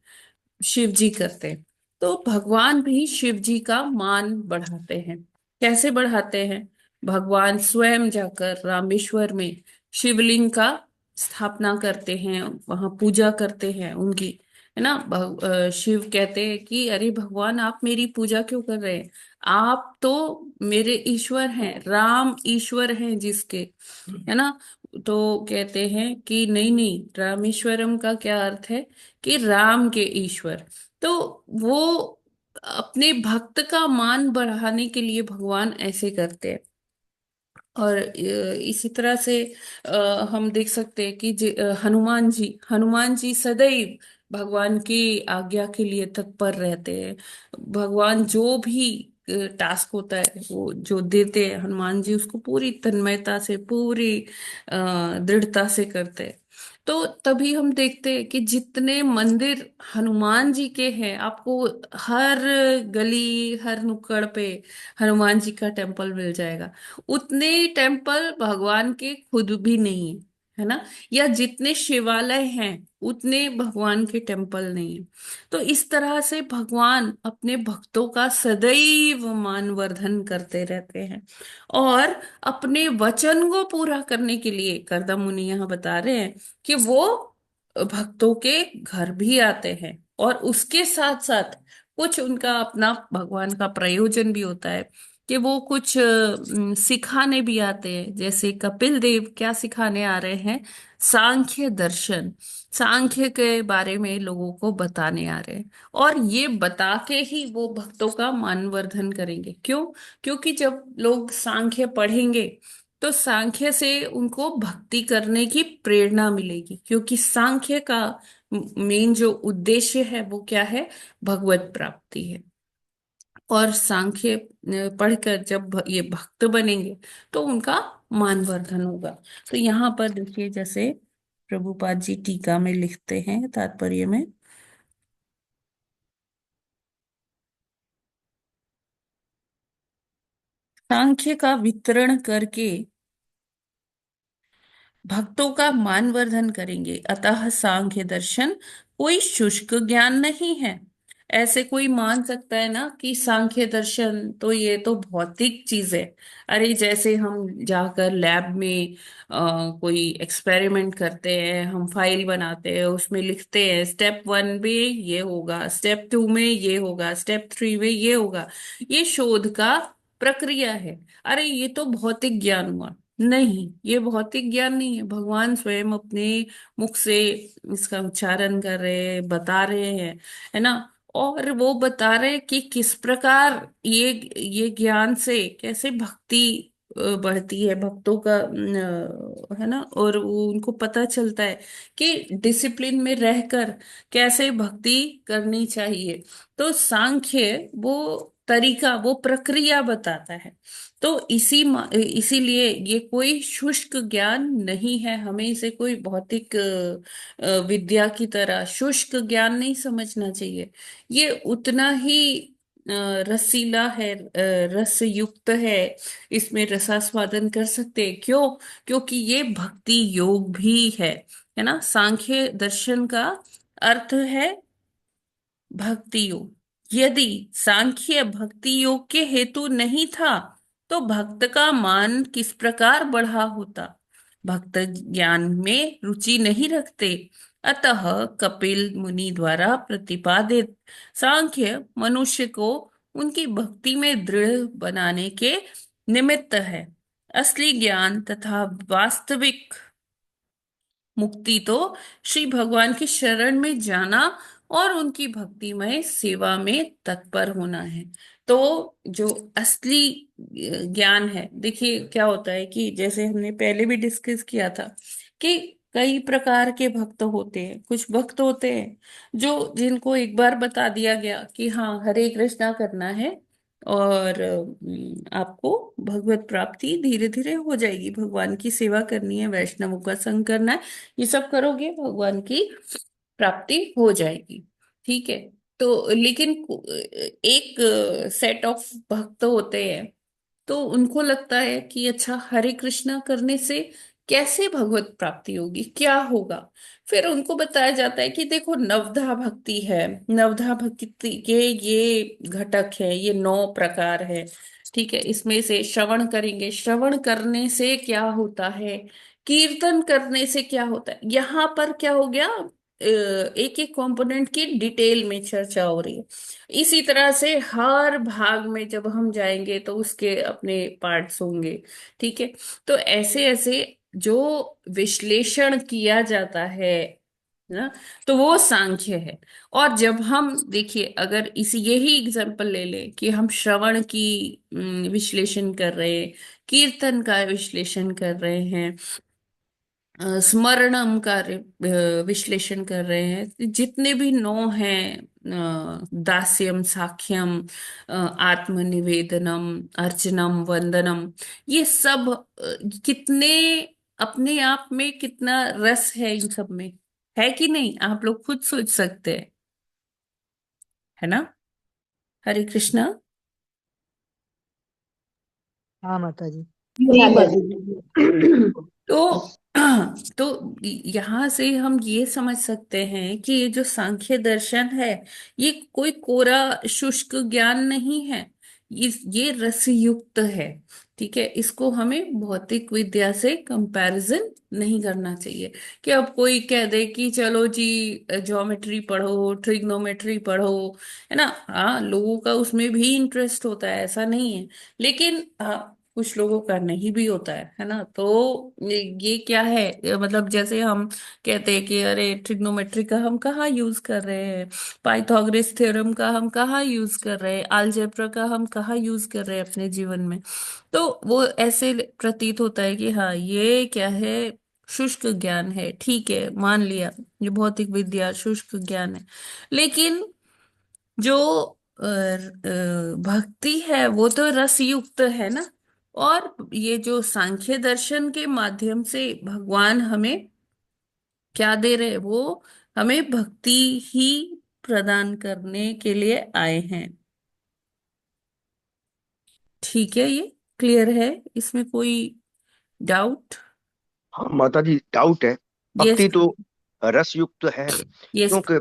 शिव जी करते हैं। तो भगवान भी शिव जी का मान बढ़ाते हैं। कैसे बढ़ाते हैं? भगवान स्वयं जाकर रामेश्वर में शिवलिंग का स्थापना करते हैं, वहां पूजा करते हैं उनकी, है ना। शिव कहते हैं कि अरे भगवान, आप मेरी पूजा क्यों कर रहे हैं? आप तो मेरे ईश्वर हैं, राम ईश्वर हैं जिसके, है ना। तो कहते हैं कि नहीं नहीं, रामेश्वरम का क्या अर्थ है कि राम के ईश्वर। तो वो अपने भक्त का मान बढ़ाने के लिए भगवान ऐसे करते हैं। और इसी तरह से हम देख सकते हैं कि हनुमान जी सदैव भगवान की आज्ञा के लिए तत्पर रहते हैं। भगवान जो भी टास्क होता है वो जो देते हैं, हनुमान जी उसको पूरी तन्मयता से, पूरी दृढ़ता से करते हैं। तो तभी हम देखते हैं कि जितने मंदिर हनुमान जी के हैं, आपको हर गली हर नुक्कड़ पे हनुमान जी का टेम्पल मिल जाएगा। उतने टेम्पल भगवान के खुद भी नहीं है, है ना। या जितने शिवालय हैं उतने भगवान के टेम्पल नहीं है। तो इस तरह से भगवान अपने भक्तों का सदैव मानवर्धन करते रहते हैं। और अपने वचन को पूरा करने के लिए करदम मुनि यहाँ बता रहे हैं कि वो भक्तों के घर भी आते हैं, और उसके साथ साथ कुछ उनका अपना भगवान का प्रयोजन भी होता है कि वो कुछ सिखाने भी आते हैं। जैसे कपिल देव क्या सिखाने आ रहे हैं? सांख्य दर्शन, सांख्य के बारे में लोगों को बताने आ रहे हैं। और ये बता के ही वो भक्तों का मानवर्धन करेंगे। क्यों? क्योंकि जब लोग सांख्य पढ़ेंगे तो सांख्य से उनको भक्ति करने की प्रेरणा मिलेगी, क्योंकि सांख्य का मेन जो उद्देश्य है वो क्या है? भगवत प्राप्ति है। और सांख्य पढ़कर जब ये भक्त बनेंगे तो उनका मानवर्धन होगा। तो यहाँ पर देखिए, जैसे प्रभुपाद जी टीका में लिखते हैं तात्पर्य में, सांख्य का वितरण करके भक्तों का मानवर्धन करेंगे, अतः सांख्य दर्शन कोई शुष्क ज्ञान नहीं है। ऐसे कोई मान सकता है ना कि सांख्य दर्शन तो ये तो भौतिक चीज है? अरे जैसे हम जाकर लैब में कोई एक्सपेरिमेंट करते हैं, हम फाइल बनाते हैं, उसमें लिखते हैं स्टेप 1 में ये होगा, स्टेप 2 में ये होगा, स्टेप 3 में ये होगा, ये शोध का प्रक्रिया है। अरे ये तो भौतिक ज्ञान हुआ। नहीं, ये भौतिक ज्ञान नहीं है। भगवान स्वयं अपने मुख से इसका उच्चारण कर रहे हैं, बता रहे हैं, है ना। और वो बता रहे हैं कि किस प्रकार ये ज्ञान से कैसे भक्ति बढ़ती है भक्तों का, है ना। और वो उनको पता चलता है कि डिसिप्लिन में रहकर कैसे भक्ति करनी चाहिए। तो सांख्य वो तरीका, वो प्रक्रिया बताता है। तो इसीलिए ये कोई शुष्क ज्ञान नहीं है। हमें इसे कोई भौतिक विद्या की तरह शुष्क ज्ञान नहीं समझना चाहिए। ये उतना ही अ, रसीला है, रस युक्त है। इसमें रसास्वादन कर सकते हैं। क्यों? क्योंकि ये भक्ति योग भी है ना। सांख्य दर्शन का अर्थ है भक्ति योग। यदि सांख्य भक्ति योग के हेतु नहीं था तो भक्त का मान किस प्रकार बढ़ा होता? भक्त ज्ञान में रुचि नहीं रखते। अतः कपिल मुनि द्वारा प्रतिपादित सांख्य मनुष्य को उनकी भक्ति में दृढ़ बनाने के निमित्त है। असली ज्ञान तथा वास्तविक मुक्ति तो श्री भगवान की शरण में जाना और उनकी भक्तिमय सेवा में तत्पर होना है। तो जो असली ज्ञान है, देखिए क्या होता है कि जैसे हमने पहले भी डिस्कस किया था कि कई प्रकार के भक्त होते हैं। कुछ भक्त होते हैं जो जिनको एक बार बता दिया गया कि हाँ हरे कृष्णा करना है और आपको भगवत प्राप्ति धीरे धीरे हो जाएगी, भगवान की सेवा करनी है, वैष्णवों का संग करना है, ये सब करोगे भगवान की प्राप्ति हो जाएगी। ठीक है। तो लेकिन एक सेट ऑफ भक्त होते हैं, तो उनको लगता है कि अच्छा हरे कृष्णा करने से कैसे भगवत प्राप्ति होगी, क्या होगा। फिर उनको बताया जाता है कि देखो नवधा भक्ति है, नवधा भक्ति के ये घटक है, ये 9 प्रकार है। ठीक है। इसमें से श्रवण करेंगे, श्रवण करने से क्या होता है कीर्तन करने से क्या होता है, यहाँ पर क्या हो गया, एक एक कंपोनेंट की डिटेल में चर्चा हो रही है। इसी तरह से हर भाग में जब हम जाएंगे तो उसके अपने पार्ट्स होंगे। ठीक है। तो ऐसे ऐसे जो विश्लेषण किया जाता है ना, तो वो सांख्य है। और जब हम देखिए, अगर इसी यही एग्जांपल ले लें कि हम श्रवण की विश्लेषण कर रहे हैं, कीर्तन का विश्लेषण कर रहे हैं, स्मरणम का विश्लेषण कर रहे हैं, जितने भी नौ हैं, दास्यम, साख्यम, आत्मनिवेदनम, अर्चनम, वंदनम, ये सब कितने अपने आप में कितना रस है इन सब में, है कि नहीं? आप लोग खुद सोच सकते हैं, है ना? हरे कृष्णा। हाँ माता जी। जी हाँ माता जी। जी। तो तो यहाँ से हम ये समझ सकते हैं कि ये जो सांख्य दर्शन है, ये कोई कोरा शुष्क ज्ञान नहीं है, ये रसयुक्त है। ठीक है। इसको हमें भौतिक विद्या से कंपैरिजन नहीं करना चाहिए कि अब कोई कह दे कि चलो जी ज्योमेट्री पढ़ो, ट्रिग्नोमेट्री पढ़ो, है ना। हाँ, लोगों का उसमें भी इंटरेस्ट होता है, ऐसा नहीं है, लेकिन कुछ लोगों का नहीं भी होता है ना। तो ये क्या है, मतलब जैसे हम कहते हैं कि अरे ट्रिग्नोमेट्री का हम कहाँ यूज कर रहे हैं, पाइथागोरस थ्योरम का हम कहाँ यूज कर रहे हैं, अलजेब्रा का हम कहाँ यूज कर रहे हैं अपने जीवन में। तो वो ऐसे प्रतीत होता है कि हाँ, ये क्या है, शुष्क ज्ञान है। ठीक है, मान लिया, ये भौतिक विद्या शुष्क ज्ञान है। लेकिन जो भक्ति है वो तो रसयुक्त है ना। और ये जो सांख्य दर्शन के माध्यम से भगवान हमें क्या दे रहे हैं, वो हमें भक्ति ही प्रदान करने के लिए आए हैं। ठीक है, ये क्लियर है, इसमें कोई डाउट? हाँ माता जी, डाउट है। यस। भक्ति तो रस युक्त है, यस। क्योंकि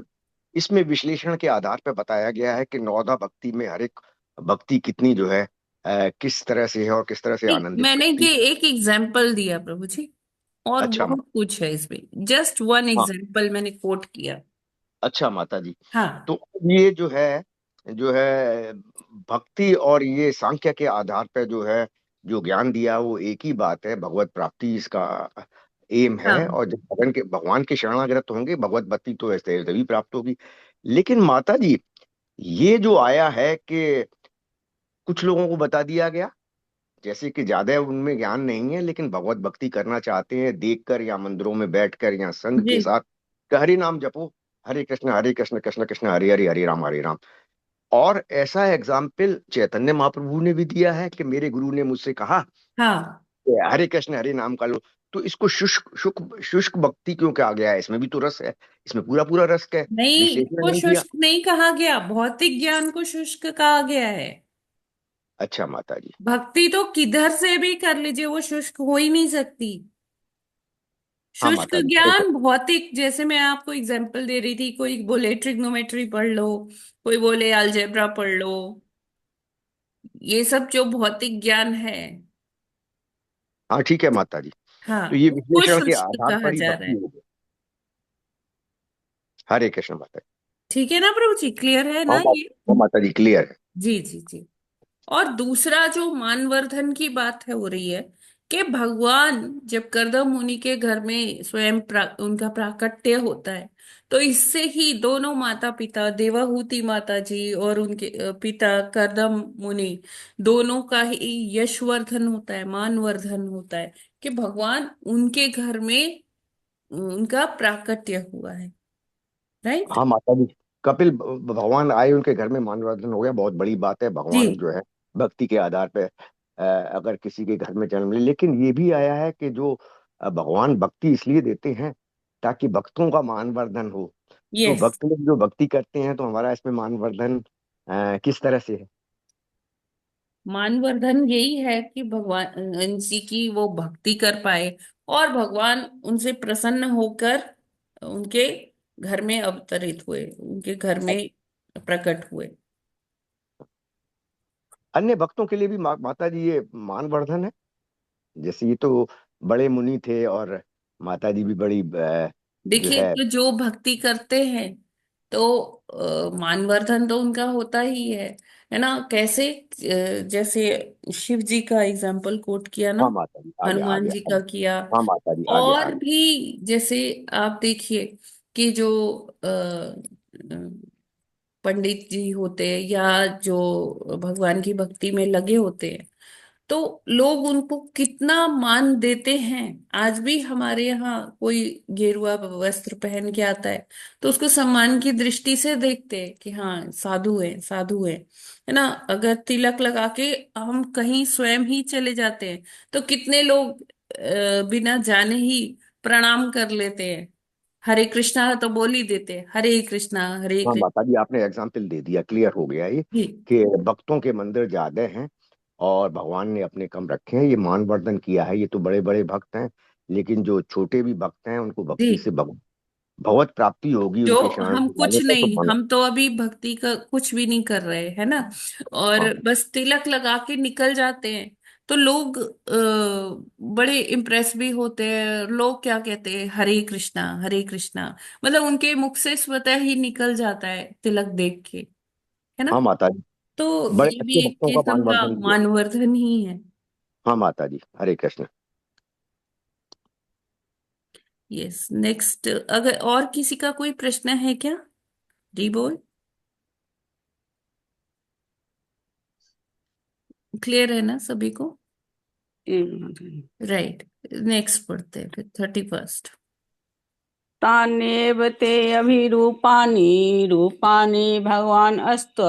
इसमें विश्लेषण के आधार पर बताया गया है कि नौदा भक्ति में हर एक भक्ति कितनी जो है किस तरह से है और किस तरह से नहीं, आनंदित मैंने करती ये है। एक एग्जाम्पल दिया प्रभु जी, और अच्छा बहुत कुछ है इसमें, जस्ट वन हाँ, एग्जाम्पल मैंने कोट किया। अच्छा माता जी। हाँ। तो ये जो है भक्ति और ये सांख्य के आधार पर जो है जो ज्ञान दिया वो एक ही बात है, भगवत प्राप्ति इसका एम है। हाँ। और जब भगवान के शरणागत होंगे, भगवत भक्ति तो ऐसे तभी प्राप्त होगी। लेकिन माता जी, ये जो आया है कि कुछ लोगों को बता दिया गया, जैसे कि ज्यादा उनमें ज्ञान नहीं है लेकिन भगवत भक्ति करना चाहते हैं, देखकर या मंदिरों में बैठकर या संघ जी। के साथ, कि हरि नाम जपो, हरे कृष्ण कृष्ण कृष्ण हरे हरे, हरे राम हरे राम। और ऐसा एग्जाम्पल चैतन्य महाप्रभु ने भी दिया है कि मेरे गुरु ने मुझसे कहा हाँ। कि हरे कृष्ण हरे नाम का लो। तो इसको शुष्क शुष्क भक्ति क्यों कहा गया है? इसमें भी तो रस है, इसमें पूरा पूरा रस है, नहीं, विश्लेषण इसको नहीं किया। शुष्क नहीं कहा गया, भौतिक ज्ञान को शुष्क कहा गया है। अच्छा माता जी। भक्ति तो किधर से भी कर लीजिए, वो शुष्क हो ही नहीं सकती। हाँ शुष्क माता जी, ज्ञान भौतिक, जैसे मैं आपको एग्जांपल दे रही थी, कोई बोले ट्रिग्नोमेट्री पढ़ लो, कोई बोले अलजेब्रा पढ़ लो, ये सब जो भौतिक ज्ञान है, हाँ ठीक है माता जी। तो हाँ, ये उसको विश्लेषण के शुष्क आधार कहा पर ही जा रहा भक्ति है। होगी। हरे कृष्ण माता जी। ठीक है ना प्रभु जी, क्लियर है हाँ ना ये? हाँ माता जी, क्लियर है। जी जी जी। और दूसरा जो मानवर्धन की बात है हो रही है कि भगवान जब कर्दम मुनि के घर में स्वयं उनका प्राकट्य होता है, तो इससे ही दोनों माता पिता, देवाहूति माता जी और उनके पिता कर्दम मुनि, दोनों का ही यशवर्धन होता है, मानवर्धन होता है, कि भगवान उनके घर में उनका प्राकट्य हुआ है। राइट। हाँ माता जी, कपिल भगवान आए, उनके घर में मानवर्धन हो गया, बहुत बड़ी बात है। जी। भगवान जो है भक्ति के आधार पे अगर किसी के घर में जन्म ले, लेकिन ये भी आया है कि जो भगवान भक्ति इसलिए देते हैं ताकि भक्तों का मानवर्धन हो। तो यस। भक्त लोग जो भक्ति करते हैं, तो हमारा इसमें मानवर्धन किस तरह से है? मानवर्धन यही है कि भगवान जी की वो भक्ति कर पाए, और भगवान उनसे प्रसन्न होकर उनके घर में अवतरित हुए, उनके घर में प्रकट हुए। अन्य भक्तों के लिए भी माता जी ये मानवर्धन है। जैसे ये तो बड़े मुनि थे और माता जी भी बड़ी जो देखिए, है। तो जो भक्ति करते हैं तो मानवर्धन तो उनका होता ही है ना। कैसे? जैसे शिव जी का एग्जाम्पल कोट किया ना, हाँ माता जी, आगे हनुमान आगे जी का आगे। किया। हाँ माता जी, आगे और आगे। भी जैसे आप देखिए कि जो पंडित जी होते हैं या जो भगवान की भक्ति में लगे होते हैं, तो लोग उनको कितना मान देते हैं। आज भी हमारे यहाँ कोई गेरुआ वस्त्र पहन के आता है तो उसको सम्मान की दृष्टि से देखते हैं कि हाँ, साधु है, साधु है ना। अगर तिलक लगा के हम कहीं स्वयं ही चले जाते हैं तो कितने लोग बिना जाने ही प्रणाम कर लेते हैं। हरे कृष्णा तो बोल ही देते हैं, हरे कृष्णा हरे हाँ कृष्णा। माता जी, आपने एग्जाम्पल दे दिया, क्लियर हो गया ये जी कि भक्तों के मंदिर ज्यादा हैं और भगवान ने अपने कम रखे हैं। ये मानवर्धन किया है, ये तो बड़े बड़े भक्त हैं, लेकिन जो छोटे भी भक्त हैं उनको जी। भक्ति से भगवत प्राप्ति होगी जो उनके शरण हम में कुछ जाने पर, तो नहीं, मानो। हम तो अभी भक्ति का कुछ भी नहीं कर रहे है ना, और हाँ बस तिलक लगा के निकल जाते हैं। तो लोग बड़े इम्प्रेस भी होते हैं। लोग क्या कहते हैं, हरे कृष्णा हरे कृष्णा, मतलब उनके मुख से स्वतः ही निकल जाता है तिलक देख के, है ना। हाँ माता जी, तो बड़े ये भी अच्छे एक भक्तों का किस्म का मानवर्धन किया। मानवर्धन ही है। हाँ माता जी, हरे कृष्ण। यस, नेक्स्ट, अगर और किसी का कोई प्रश्न है क्या? जी बोल। क्लियर है ना सभी को? राइट, नेक्स्ट पढ़ते हैं फिर 31st। तान्येव ते अभिरूपाणि रूपाणि भगवान् अस्त्व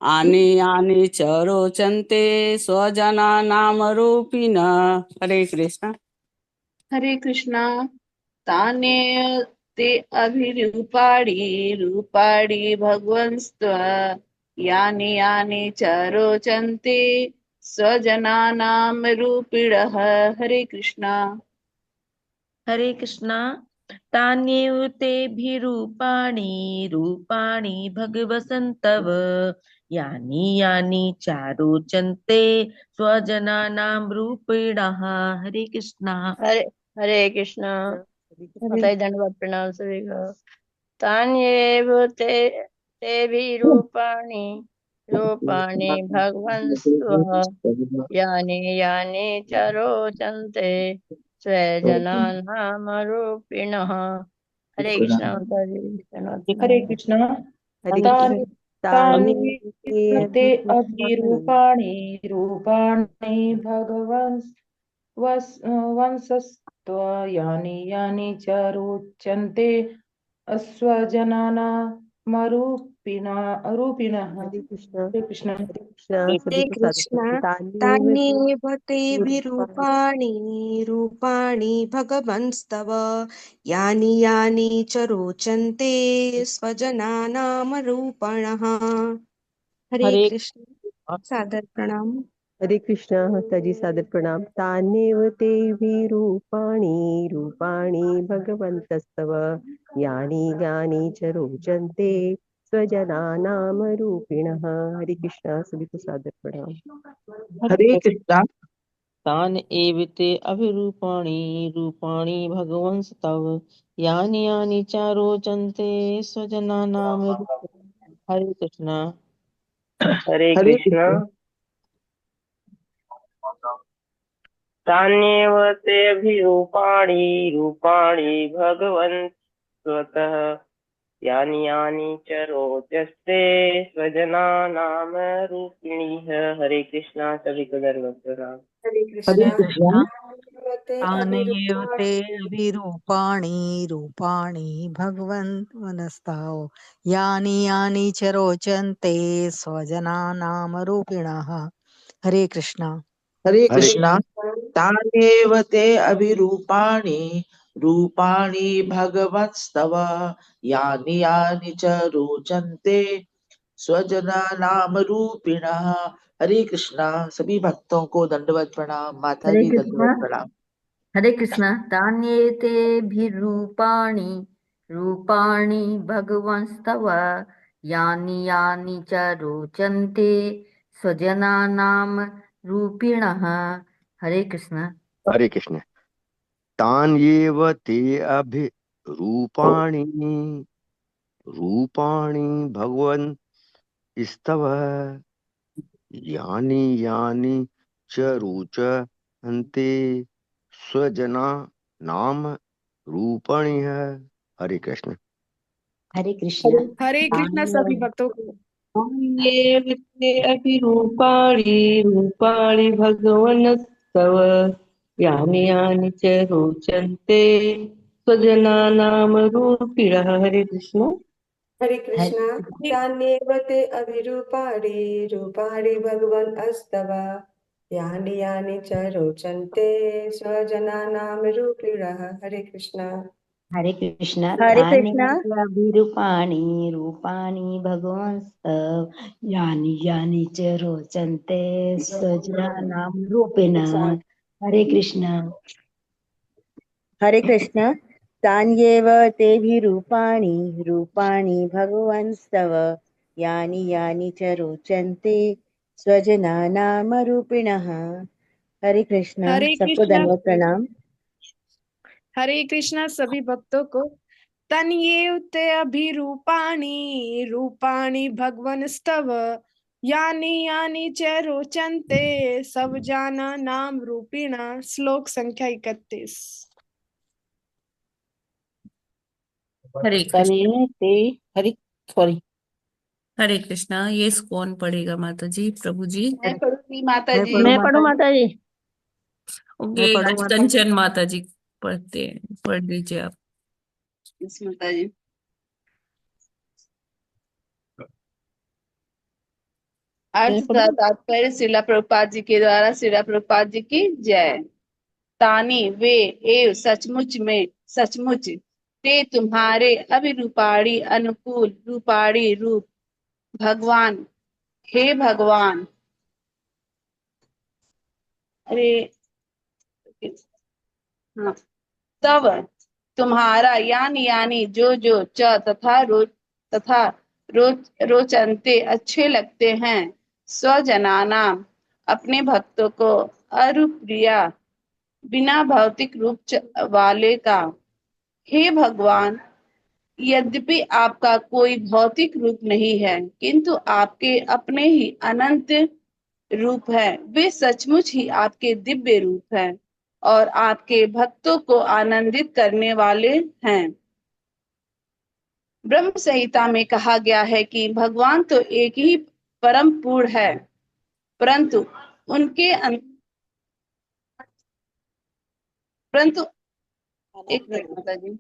आनि आनि च रोचन्ते स्वजनानामरूपिण। हरे कृष्ण। हरे कृष्णा। ताने ते अभिरूपाणि रूपाणि भगवंस्त्व यानि यानि च रोचन्ते स्वजनानां रूपिणः। हरे कृष्णा। हरे कृष्णा। तान्येव तेभिरूपाणि रूपाणि भगवसन्तव यानि यानि चारोचन्ते स्वजनानां रूपिणः। हरे कृष्णा। हरे हरे कृष्णा। हरे माता जी दंडवत प्रणाम सभी को। तान्येव ते भी रूपाणि रूपाणि भगवंस्व यानि यानि च रोचन्ते स्वजनानामरूपिणः। हरे कृष्णा माता जी दंडवत हरे प्रणाम। कृष्णा। हरे कृष्ण। तानि तानि तानि ते ते अभिरूपाणि अभिरूपाणि रूपाणि भगवन् वंशस्त्व यानि यानि च रोचन्ते अस्वजनानामरूपिणः। हरे कृष्ण। हरे कृष्ण। हरे कृष्ण सभी हरे को सादर कृष्णा। प्रणाम। तान्येव ते तान्येव अभिरूपाणि तेभिरूपाणि रूपाणि भगवंस्तव यानि यानि च रोचन्ते स्वजनानामरूपणः। हरे हरे कृष्ण। सादर प्रणाम। हरे कृष्ण माता जी सादर प्रणाम। तान्येव ते रूपाणि रूपाणि भगवन्तस्तव यानि यानि च रोचन्ते स्वजनानाम रूपिणः। हरे कृष्ण सभी को सादर प्रणाम। हरे हरे कृष्णा। तान एव ते अभिरूपाणि रूपाणि भगवंस्तव यानि यानि च रोचन्ते स्वजनानां हरे कृष्णा। हरे हरे कृष्णा। कृष्णा। तान्येव तेऽभिरूपाणि रूपाणि भगवन् स्वतः यानि यानि च रोचस्ते स्वजनानाम रूपिणीः। हरे कृष्णा सभी को धन्यवाद प्रणाम। हरे हरे कृष्ण। कृष्णा। ते तानेव ते अभिरूपाणि विरूपाणि रूपाणि भगवन्तस्ताव यानि यानि च रोचन्ते स्वजनानामरूपिणः। हरे कृष्णा। हरे हरे कृष्णा। तान्येव ते अभिरूपाणि रूपाणि भगवत्स्तव यानि यानि च रोचन्ते स्वजनानाम रूपिणः। हरे कृष्णा। सभी भक्तों को दंडवत प्रणाम। माता हरे जी कृष्णा। दंडवत प्रणाम। हरे कृष्णा। तान्येतेभिरूपाणि रूपाणि भगवंस्तव यानि यानि च रोचन्ते स्वजनानां रूपिणः। हरे कृष्णा। हरे कृष्ण। तान्येव ते अभिरूपाणि रूपाणि भगवन् स्तव यानि यानि च रोचन्ते स्वजना नाम रूपाणि है। हरे कृष्ण। हरे कृष्णा। हरे कृष्णा सभी भक्तों को। तान्येव ते अभिरूपाणि रूपाणि भगवन्तस्तव यानि यानि च रोचन्ते स्वजनानामरूपिणः। हरे कृष्ण। हरे हरे कृष्णा। तान्येव ते अभिरूपाणि रूपाणि भगवन् अस्तव यानि यानि च रोचन्ते स्वजनानां रूपिणः। हरे कृष्णा। हरे कृष्णा। हरे तानि कृष्णा। अभिरूपाणि रूपाणि भगवंस्तव यानि यानि च रोचन्ते स्वजनानां रूपिणः। हरे कृष्णा। हरे कृष्णा। तान्येव तेभिरूपाणि रूपाणि भगवंस्तव यानि यानि च रोचन्ते स्वजनानामरूपिणः। हरे कृष्णा। हरे सबको कृष्णा। दंडवत प्रणाम। हरे कृष्णा सभी भक्तों को। तन्येव ते अभिरूपाणि रूपाणि भगवन्स्तव यानि यानि च रोचन्ते स्वजनानां रूपिणः। श्लोक संख्या 31। हरे कृष्ण। तन्ये ते हरि सॉरी हरे कृष्णा। ये कौन पढ़ेगा माता जी, प्रभु जी? मैं पढ़ूंगी माता मैं जी। पढ़ूं मैं माता पढ़ूं जी? माता जी। ओके, मैं पढ़ूं आज माता जी? कंचन माता जी पढ़ते हैं, पढ़ लीजिए आप। यस माता जी। अर्थ मैं का पढ़ूं? तात्पर्य श्रीला प्रभुपाद जी के द्वारा। श्रीला प्रभुपाद जी की जय। तानी वे एव सचमुच में सचमुच ते तुम्हारे अभिरूपाणी अनुकूल रूपाणी रूप भगवान हे भगवान। अरे हाँ, तब तुम्हारा यानी यानी जो जो च तथा रोचनते अच्छे लगते हैं स्वजनाना अपने भक्तों को अरुप्रिया बिना भौतिक रूप वाले का। हे भगवान, यद्यपि आपका कोई भौतिक रूप नहीं है किंतु आपके अपने ही अनंत रूप है। वे सचमुच ही आपके दिव्य रूप हैं और आपके भक्तों को आनंदित करने वाले हैं। ब्रह्म संहिता में कहा गया है कि भगवान तो एक ही परम पूर्ण है, परंतु उनके परंतु एक मिनट माता जी।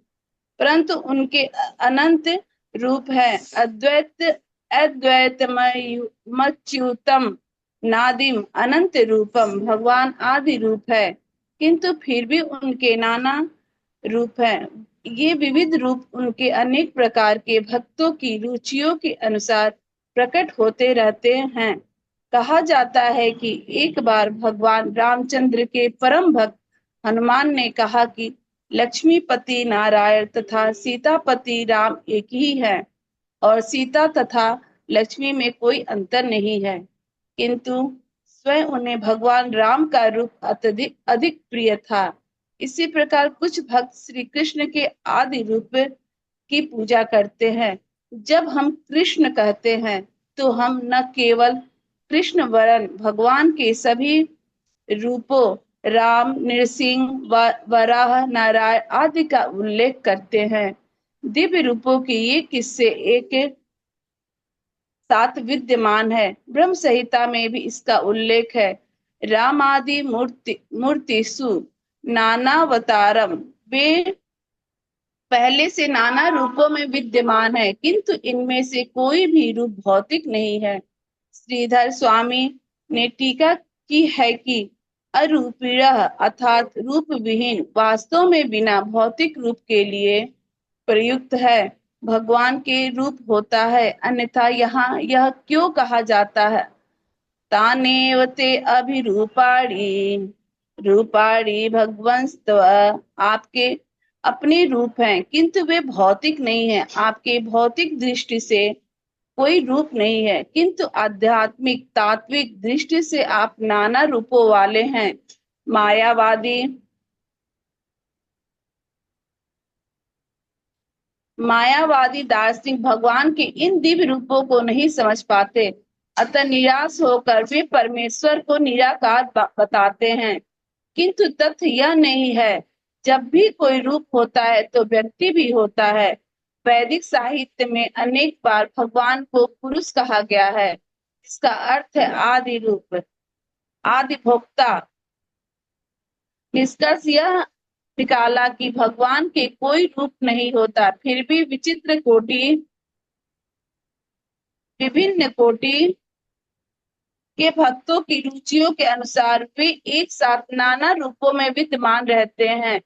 परंतु उनके अनंत रूप है। अद्वैतमच्युतम नादिम अनंत रूपम। भगवान आदि रूप है किंतु फिर भी उनके नाना रूप है। ये विविध रूप उनके अनेक प्रकार के भक्तों की रुचियों के अनुसार प्रकट होते रहते हैं। कहा जाता है कि एक बार भगवान रामचंद्र के परम भक्त हनुमान ने कहा कि लक्ष्मीपति नारायण तथा सीतापति राम एक ही है और सीता तथा लक्ष्मी में कोई अंतर नहीं है, किंतु स्वयं उन्हें भगवान राम का रूप अत्यधिक अधिक प्रिय था। इसी प्रकार कुछ भक्त श्री कृष्ण के आदि रूप की पूजा करते हैं। जब हम कृष्ण कहते हैं तो हम न केवल कृष्ण वरन भगवान के सभी रूपों राम, नृसिंह, वराह, नारायण आदि का उल्लेख करते हैं। दिव्य रूपों के ये किस्से एक साथ विद्यमान है। ब्रह्म संहिता में भी इसका उल्लेख है। रामादि मूर्तिसु नानावतारम। वे पहले से नाना रूपों में विद्यमान है किंतु इनमें से कोई भी रूप भौतिक नहीं है। श्रीधर स्वामी ने टीका की है कि अरूपिणः अर्थात रूप विहीन वास्तव में बिना भौतिक रूप के लिए प्रयुक्त है। भगवान के रूप होता है, अन्यथा यहाँ यह क्यों कहा जाता है तानेव ते अभिरूपाणि रूपाणि भगवंस्तव। आपके अपने रूप हैं किंतु वे भौतिक नहीं है। आपके भौतिक दृष्टि से कोई रूप नहीं है किंतु आध्यात्मिक तात्विक दृष्टि से आप नाना रूपों वाले हैं। मायावादी मायावादी दार्शनिक भगवान के इन दिव्य रूपों को नहीं समझ पाते, अतः निराश होकर वे परमेश्वर को निराकार बताते हैं। किंतु तथ्य यह नहीं है, जब भी कोई रूप होता है तो व्यक्ति भी होता है। वैदिक साहित्य में अनेक बार भगवान को पुरुष कहा गया है, इसका अर्थ है आदि रूप, आदि भोक्ता। निष्कर्ष यह निकाला कि भगवान के कोई रूप नहीं होता, फिर भी विभिन्न कोटि के भक्तों की रुचियों के अनुसार वे एक साथ नाना रूपों में विद्यमान रहते हैं,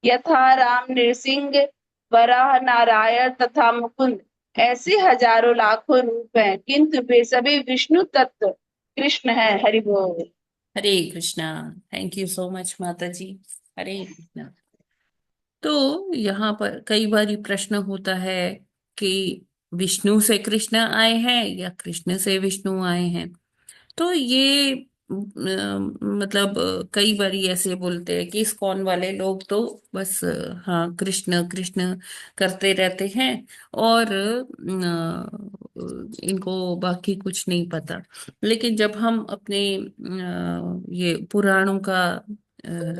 यथा राम, नृसिंह, वराह, नारायण तथा मुकुंद। ऐसे हजारों लाखों रूप हैं, किंतु वे सभी विष्णु तत्व कृष्ण है। हरि बोल। Hare Krishna. Thank you so much Mata ji. हरे कृष्णा। तो यहाँ पर कई बार प्रश्न होता है कि विष्णु से कृष्ण आए हैं या कृष्ण से विष्णु आए हैं। तो ये मतलब कई बार ऐसे बोलते हैं कि इस्कॉन वाले लोग तो बस हाँ कृष्ण कृष्ण करते रहते हैं और इनको बाकी कुछ नहीं पता। लेकिन जब हम अपने ये पुराणों का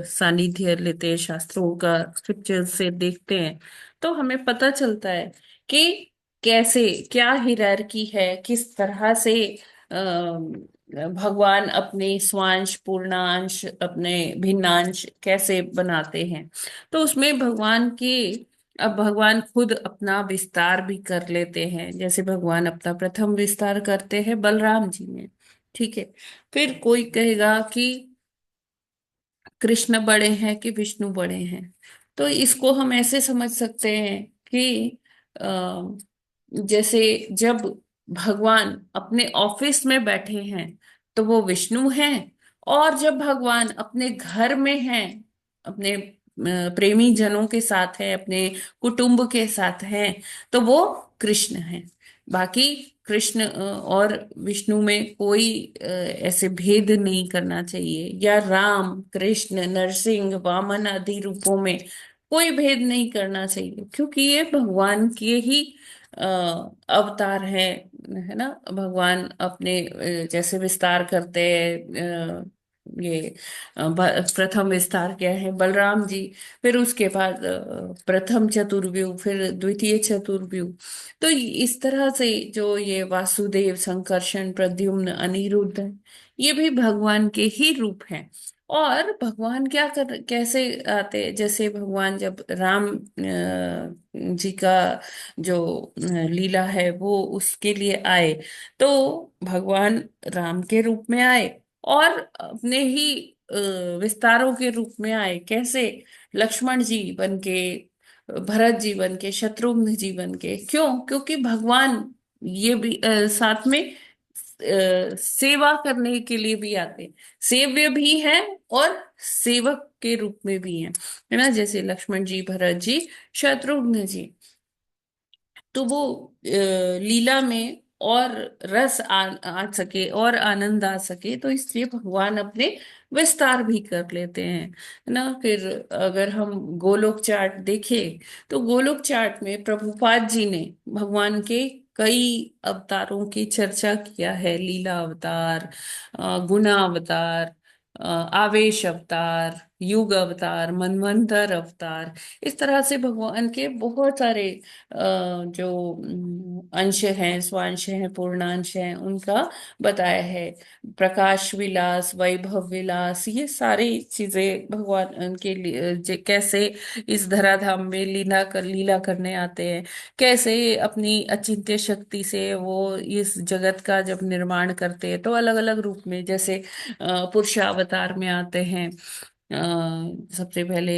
सानिध्य लेते हैं, शास्त्रों का स्क्रिप्चर से देखते हैं, तो हमें पता चलता है कि कैसे क्या हिरार्की है, किस तरह से भगवान अपने स्वांश, पूर्णांश, अपने भिन्नांश कैसे बनाते हैं। तो उसमें अब भगवान खुद अपना विस्तार भी कर लेते हैं। जैसे भगवान अपना प्रथम विस्तार करते हैं बलराम जी में, ठीक है। फिर कोई कहेगा कि कृष्ण बड़े हैं कि विष्णु बड़े हैं। तो इसको हम ऐसे समझ सकते हैं कि जैसे जब भगवान अपने ऑफिस में बैठे हैं तो वो विष्णु हैं, और जब भगवान अपने घर में हैं, अपने प्रेमी जनों के साथ है, अपने कुटुंब के साथ हैं, तो वो कृष्ण हैं। बाकी कृष्ण और विष्णु में कोई ऐसे भेद नहीं करना चाहिए, या राम, कृष्ण, नरसिंह, वामन आदि रूपों में कोई भेद नहीं करना चाहिए, क्योंकि ये भगवान के ही अ, अवतार है ना। भगवान अपने जैसे विस्तार करते हैं, ये प्रथम विस्तार क्या है बलराम जी, फिर उसके बाद प्रथम चतुर्व्यूह, फिर द्वितीय चतुर्व्यूह। तो इस तरह से जो ये वासुदेव, संकर्षण, प्रद्युम्न, अनिरुद्ध है, ये भी भगवान के ही रूप हैं। और भगवान कैसे आते, जैसे भगवान जब राम जी का जो लीला है वो उसके लिए आए, तो भगवान राम के रूप में आए और अपने ही विस्तारों के रूप में आए। कैसे? लक्ष्मण जी बन के, भरत जी बन के, शत्रुघ्न जी बन के। क्यों? क्योंकि भगवान ये भी साथ में सेवा करने के लिए भी आते हैं, सेव्य भी हैं और सेवक के रूप में भी हैं, है ना। जैसे लक्ष्मण जी, भरत जी, शत्रुघ्न जी। तो वो लीला में और रस आ सके और आनंद आ सके, तो इसलिए भगवान अपने विस्तार भी कर लेते हैं, है ना। फिर अगर हम गोलोक चार्ट देखें, तो गोलोक चार्ट में प्रभुपाद जी ने भगवान के कई अवतारों की चर्चा किया है। लीला अवतार, गुना अवतार, आवेश अवतार, युग अवतार, मनवंतर अवतार। इस तरह से भगवान के बहुत सारे जो अंश हैं, स्वांश हैं, पूर्णांश हैं, उनका बताया है। प्रकाश विलास, वैभव विलास, ये सारी चीजें भगवान के लिए कैसे इस धराधाम में लीला करने आते हैं, कैसे अपनी अचिंत्य शक्ति से वो इस जगत का जब निर्माण करते हैं, तो अलग अलग रूप में, जैसे पुरुषावतार में आते हैं। सबसे पहले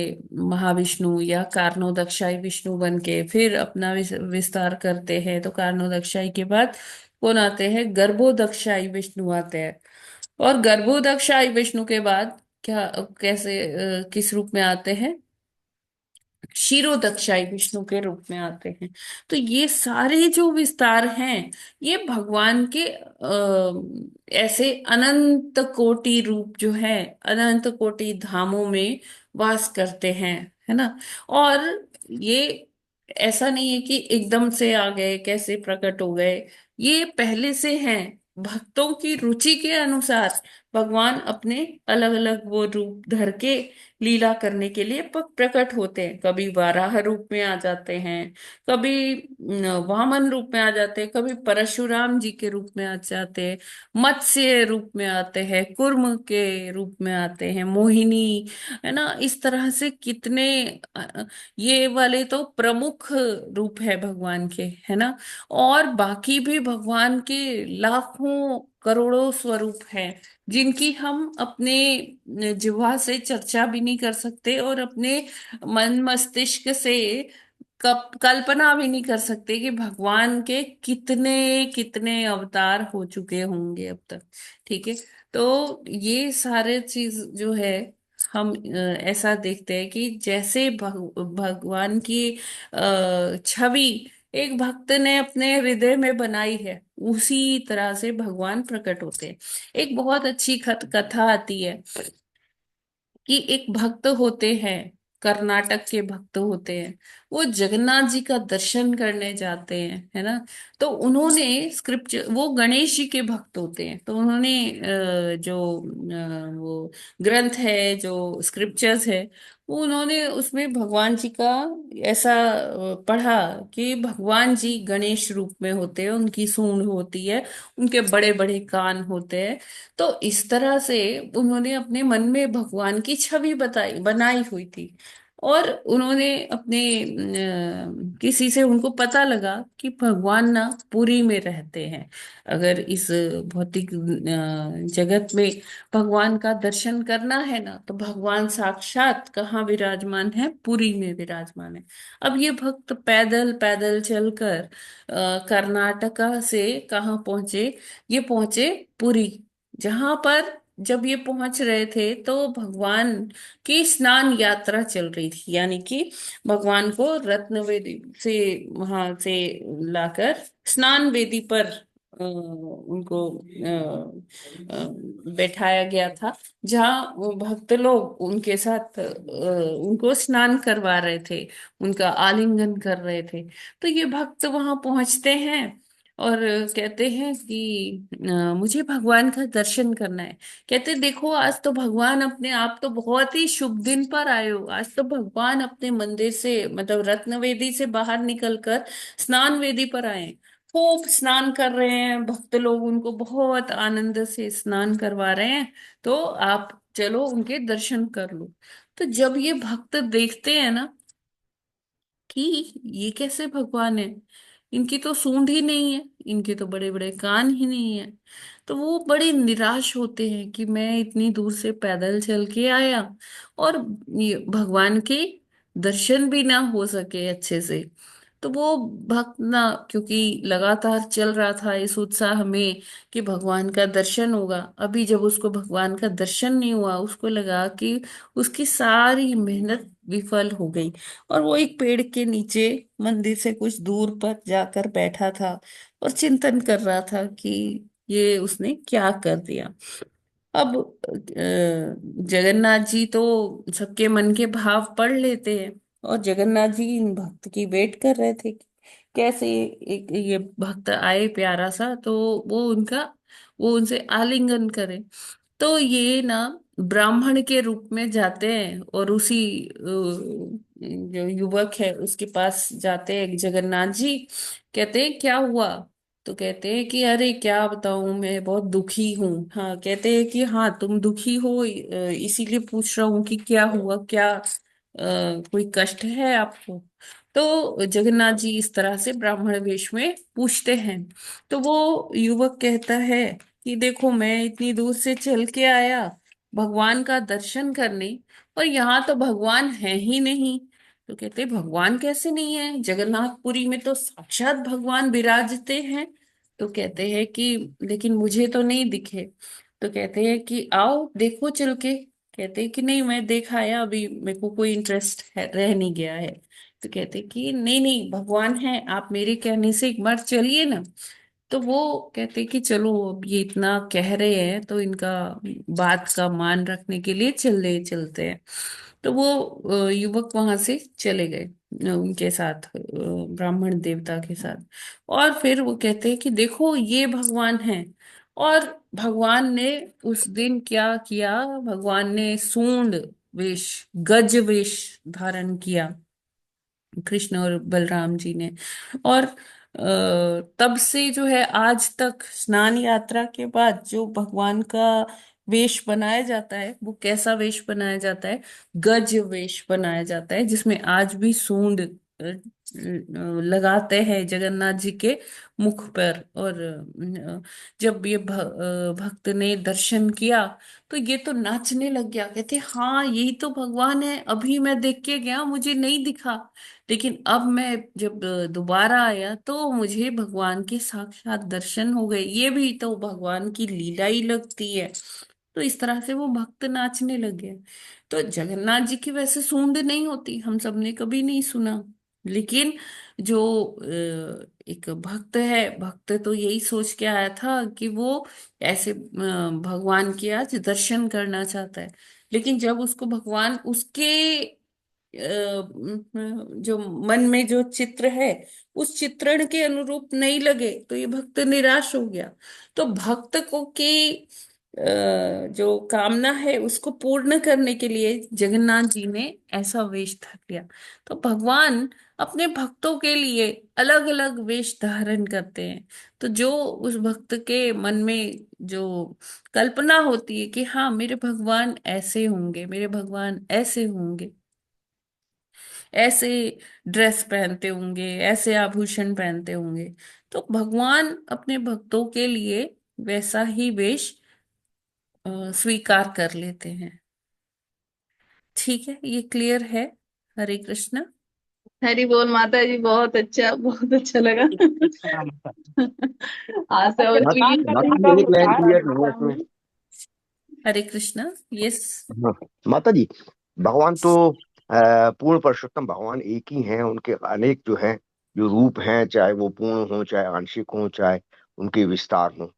महाविष्णु या कारणोदक्षाई विष्णु बन के फिर अपना विस्तार करते हैं। तो कारणोदक्षाई के बाद कौन आते हैं? गर्भोदक्षाई विष्णु आते हैं। और गर्भोदक्षाई विष्णु के बाद किस रूप में आते हैं? क्षीरोदक्षाई विष्णु के रूप में आते हैं। तो ये सारे जो विस्तार हैं, ये भगवान के ऐसे अनंत कोटि रूप जो है, अनंत कोटि धामों में वास करते हैं, है ना। और ये ऐसा नहीं है कि एकदम से आ गए, कैसे प्रकट हो गए, ये पहले से हैं। भक्तों की रुचि के अनुसार भगवान अपने अलग अलग वो रूप धर के लीला करने के लिए प्रकट होते हैं। कभी वाराह रूप में आ जाते हैं, कभी वामन रूप में आ जाते हैं, कभी परशुराम जी के रूप में आ जाते हैं, मत्स्य रूप में आते हैं, कुर्म के रूप में आते हैं, मोहिनी, है ना। इस तरह से कितने ये वाले तो प्रमुख रूप है भगवान के, है ना। और बाकी भी भगवान के लाखों करोड़ों स्वरूप हैं, जिनकी हम अपने जिह्वा से चर्चा भी नहीं कर सकते और अपने मन मस्तिष्क से कल्पना भी नहीं कर सकते कि भगवान के कितने कितने अवतार हो चुके होंगे अब तक। ठीक है। तो ये सारे चीज जो है, हम ऐसा देखते हैं कि जैसे भगवान की छवि एक भक्त ने अपने हृदय में बनाई है, उसी तरह से भगवान प्रकट होते हैं। एक बहुत अच्छी कथा आती है कि एक भक्त होते हैं, कर्नाटक के भक्त होते हैं, वो जगन्नाथ जी का दर्शन करने जाते हैं, है ना। तो उन्होंने स्क्रिप्ट, वो गणेश जी के भक्त होते हैं, तो उन्होंने जो वो ग्रंथ है, जो स्क्रिप्चर्स है, वो उन्होंने उसमें भगवान जी का ऐसा पढ़ा कि भगवान जी गणेश रूप में होते हैं, उनकी सूंड होती है, उनके बड़े बड़े कान होते हैं। तो इस तरह से उन्होंने अपने मन में भगवान की छवि बनाई हुई थी। और उन्होंने अपने किसी से उनको पता लगा कि भगवान ना पुरी में रहते हैं। अगर इस भौतिक जगत में भगवान का दर्शन करना है ना, तो भगवान साक्षात कहाँ विराजमान है? पुरी में विराजमान है। अब ये भक्त पैदल पैदल चलकर कर्नाटका से कहाँ पहुंचे? ये पहुंचे पुरी। जहां पर जब ये पहुंच रहे थे तो भगवान की स्नान यात्रा चल रही थी, यानी कि भगवान को रत्न वेदी से वहां से लाकर स्नान वेदी पर उनको बैठाया गया था, जहाँ वो भक्त लोग उनके साथ उनको स्नान करवा रहे थे, उनका आलिंगन कर रहे थे। तो ये भक्त वहां पहुंचते हैं और कहते हैं कि मुझे भगवान का दर्शन करना है। कहते देखो, आज तो भगवान अपने आप तो बहुत ही शुभ दिन पर आए हो। आज तो भगवान अपने मंदिर से, मतलब रत्न वेदी से बाहर निकलकर स्नान वेदी पर आए हैं। खूब स्नान कर रहे हैं भक्त लोग, उनको बहुत आनंद से स्नान करवा रहे हैं। तो आप चलो उनके दर्शन कर लो। तो जब ये भक्त देखते हैं ना कि ये कैसे भगवान है, इनकी तो सूंड ही नहीं है, इनके तो बड़े बड़े कान ही नहीं है, तो वो बड़े निराश होते हैं कि मैं इतनी दूर से पैदल चल के आया और ये भगवान के दर्शन भी ना हो सके अच्छे से। तो वो भक्त ना, क्योंकि लगातार चल रहा था इस उत्साह में कि भगवान का दर्शन होगा, अभी जब उसको भगवान का दर्शन नहीं हुआ, उसको लगा कि उसकी सारी मेहनत विफल हो गई। और वो एक पेड़ के नीचे मंदिर से कुछ दूर पर जाकर बैठा था और चिंतन कर रहा था कि ये उसने क्या कर दिया। अब जगन्नाथ जी तो सबके मन के भाव पढ़ लेते हैं, और जगन्नाथ जी इन भक्त की वेट कर रहे थे कि कैसे एक ये भक्त आए प्यारा सा, तो वो उनसे आलिंगन करे। तो ये ना ब्राह्मण के रूप में जाते हैं और उसी जो युवक है उसके पास जाते हैं जगन्नाथ जी। कहते हैं क्या हुआ? तो कहते हैं कि अरे क्या बताऊं, मैं बहुत दुखी हूँ। हाँ, कहते हैं कि हाँ तुम दुखी हो, इसीलिए पूछ रहा हूँ कि क्या हुआ, क्या कोई कष्ट है आपको? तो जगन्नाथ जी इस तरह से ब्राह्मण वेश में पूछते हैं। तो वो युवक कहता है कि देखो, मैं इतनी दूर से चल के आया भगवान का दर्शन करने, और यहाँ तो भगवान है ही नहीं। तो कहते भगवान कैसे नहीं है? जगन्नाथपुरी में तो साक्षात भगवान विराजते हैं। तो कहते हैं कि लेकिन मुझे तो नहीं दिखे। तो कहते हैं कि आओ देखो चल के। कहते हैं कि नहीं, मैं देखा है, अभी मेरे को कोई इंटरेस्ट है, रह नहीं गया है। तो कहते हैं कि नहीं नहीं, भगवान है, आप मेरे कहने से एक बार चलिए ना। तो वो कहते कि चलो, अब ये इतना कह रहे हैं तो इनका बात का मान रखने के लिए चलते हैं। तो वो युवक वहां से चले गए उनके साथ, ब्राह्मण देवता के साथ। और फिर वो कहते हैं कि देखो ये भगवान है। और भगवान ने उस दिन क्या किया, भगवान ने सूंड वेश, गज वेश धारण किया, कृष्ण और बलराम जी ने। और तब से जो है आज तक स्नान यात्रा के बाद जो भगवान का वेश बनाया जाता है, वो कैसा वेश बनाया जाता है, गज वेश बनाया जाता है, जिसमें आज भी सूंड लगाते हैं जगन्नाथ जी के मुख पर। और जब ये भक्त ने दर्शन किया तो ये तो नाचने लग गया, कहते हाँ यही तो भगवान है, अभी मैं देख के गया मुझे नहीं दिखा, लेकिन अब मैं जब दोबारा आया तो मुझे भगवान के साक्षात दर्शन हो गए, ये भी तो भगवान की लीला ही लगती है। तो इस तरह से वो भक्त नाचने लग गए। तो जगन्नाथ जी की वैसे सूंड नहीं होती, हम सबने कभी नहीं सुना, लेकिन जो एक भक्त है, भक्त तो यही सोच के आया था कि वो ऐसे भगवान के आज दर्शन करना चाहता है। लेकिन जब उसको भगवान उसके जो मन में जो चित्र है उस चित्रण के अनुरूप नहीं लगे, तो ये भक्त निराश हो गया। तो भक्त को की जो कामना है उसको पूर्ण करने के लिए जगन्नाथ जी ने ऐसा वेश धर लिया। तो भगवान अपने भक्तों के लिए अलग अलग वेश धारण करते हैं। तो जो उस भक्त के मन में जो कल्पना होती है कि हाँ मेरे भगवान ऐसे होंगे, मेरे भगवान ऐसे होंगे, ऐसे ड्रेस पहनते होंगे, ऐसे आभूषण पहनते होंगे, तो भगवान अपने भक्तों के लिए वैसा ही वेश स्वीकार कर लेते हैं। ठीक है, ये क्लियर है? हरे कृष्णा। हरी बोल माता जी, बहुत अच्छा लगा। आशा और माता भी माता जी एक लाइन क्लियर नहीं है इसमें। हरे कृष्णा। यस। हाँ, माता जी भगवान तो पूर्ण पुरुषोत्तम भगवान एक ही हैं, उनके अनेक जो हैं जो रूप हैं, चाहे वो पूर्ण हो चाहे आंशिक हो चाहे उनके विस्तार हो,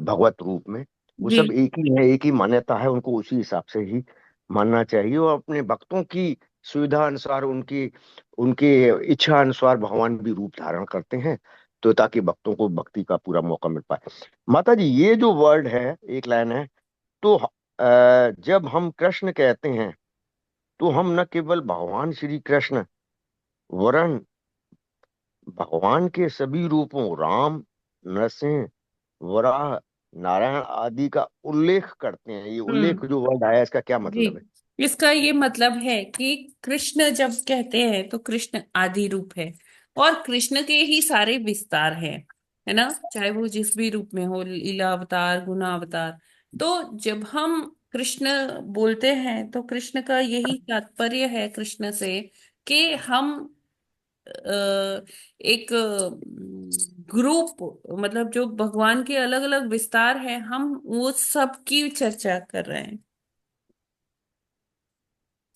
भगवत रूप में वो जी। सब एक ही है, एक ही मान्यता है, उनको उसी हिसाब से ही मानना चाहिए। और अपने भक्तों की सुविधा अनुसार, उनकी उनके इच्छा अनुसार भगवान भी रूप धारण करते हैं, तो ताकि भक्तों को भक्ति का पूरा मौका मिल पाए। माता जी ये जो वर्ड है, एक लाइन है, तो जब हम कृष्ण कहते हैं तो हम न केवल भगवान श्री कृष्ण वरन भगवान के सभी रूपों राम, नरसिंह, वराह, नारायण आदि का उल्लेख करते हैं। ये हम्म। उल्लेख जो वर्ड आया इसका क्या जी, मतलब है? इसका ये मतलब है कि कृष्ण जब कहते हैं तो कृष्ण आदि रूप है, और कृष्ण के ही सारे विस्तार हैं, है ना, चाहे वो जिस भी रूप में हो, लीला अवतार, गुना अवतार। तो जब हम कृष्ण बोलते हैं तो कृष्ण का यही तात्पर्य है कृष्ण से कि हम एक ग्रुप, मतलब जो भगवान के अलग अलग विस्तार हैं, हम वो सब की चर्चा कर रहे हैं।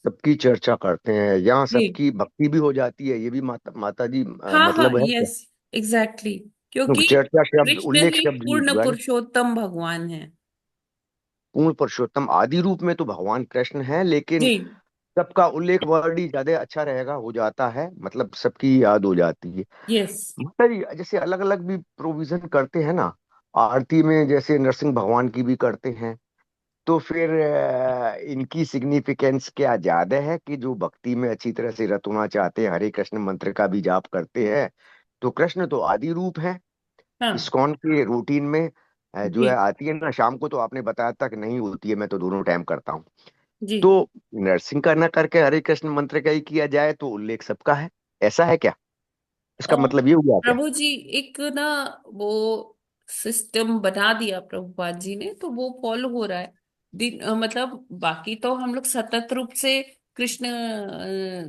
सबकी चर्चा करते हैं, यहाँ जी। सबकी भक्ति भी हो जाती है, ये भी माता जी हाँ हाँ, मतलब है क्या? यस, एग्जैक्टली, क्योंकि क्योंकि चर्चा शब्द, कृष्ण उल्लेख ही शब्द यूज पूर्ण हुआ है ना। पुरुषोत्तम भगवान है। पूर्ण पुरुषोत्तम आदि रूप में तो भगवान कृष्ण है, लेकिन जी। सबका उल्लेख वर्ड ही ज्यादा अच्छा रहेगा, हो जाता है, मतलब सबकी याद हो जाती है। यस। माता जी जैसे अलग अलग भी प्रोविजन करते हैं ना, आरती में जैसे नरसिंह भगवान की भी करते हैं, तो फिर इनकी सिग्निफिकेंस क्या ज्यादा है कि जो भक्ति में अच्छी तरह से रत होना चाहते हैं, हरे कृष्ण मंत्र का भी जाप करते हैं, तो कृष्ण तो आदि रूप है। हाँ। इस्कॉन के रूटीन में जो है जी। आती है ना शाम को, तो आपने बताया था कि नहीं होती है, मैं तो दोनों टाइम करता हूँ। जी। तो नरसिंह का न करके हरे कृष्ण मंत्र का ही किया जाए तो उल्लेख सबका है, ऐसा है क्या? अ, इसका मतलब ये हुआ क्या? प्रभु जी, एक ना वो सिस्टम बना दिया प्रभुपाद जी ने, तो वो फॉलो हो रहा है। मतलब बाकी तो हम लोग सतत रूप से कृष्ण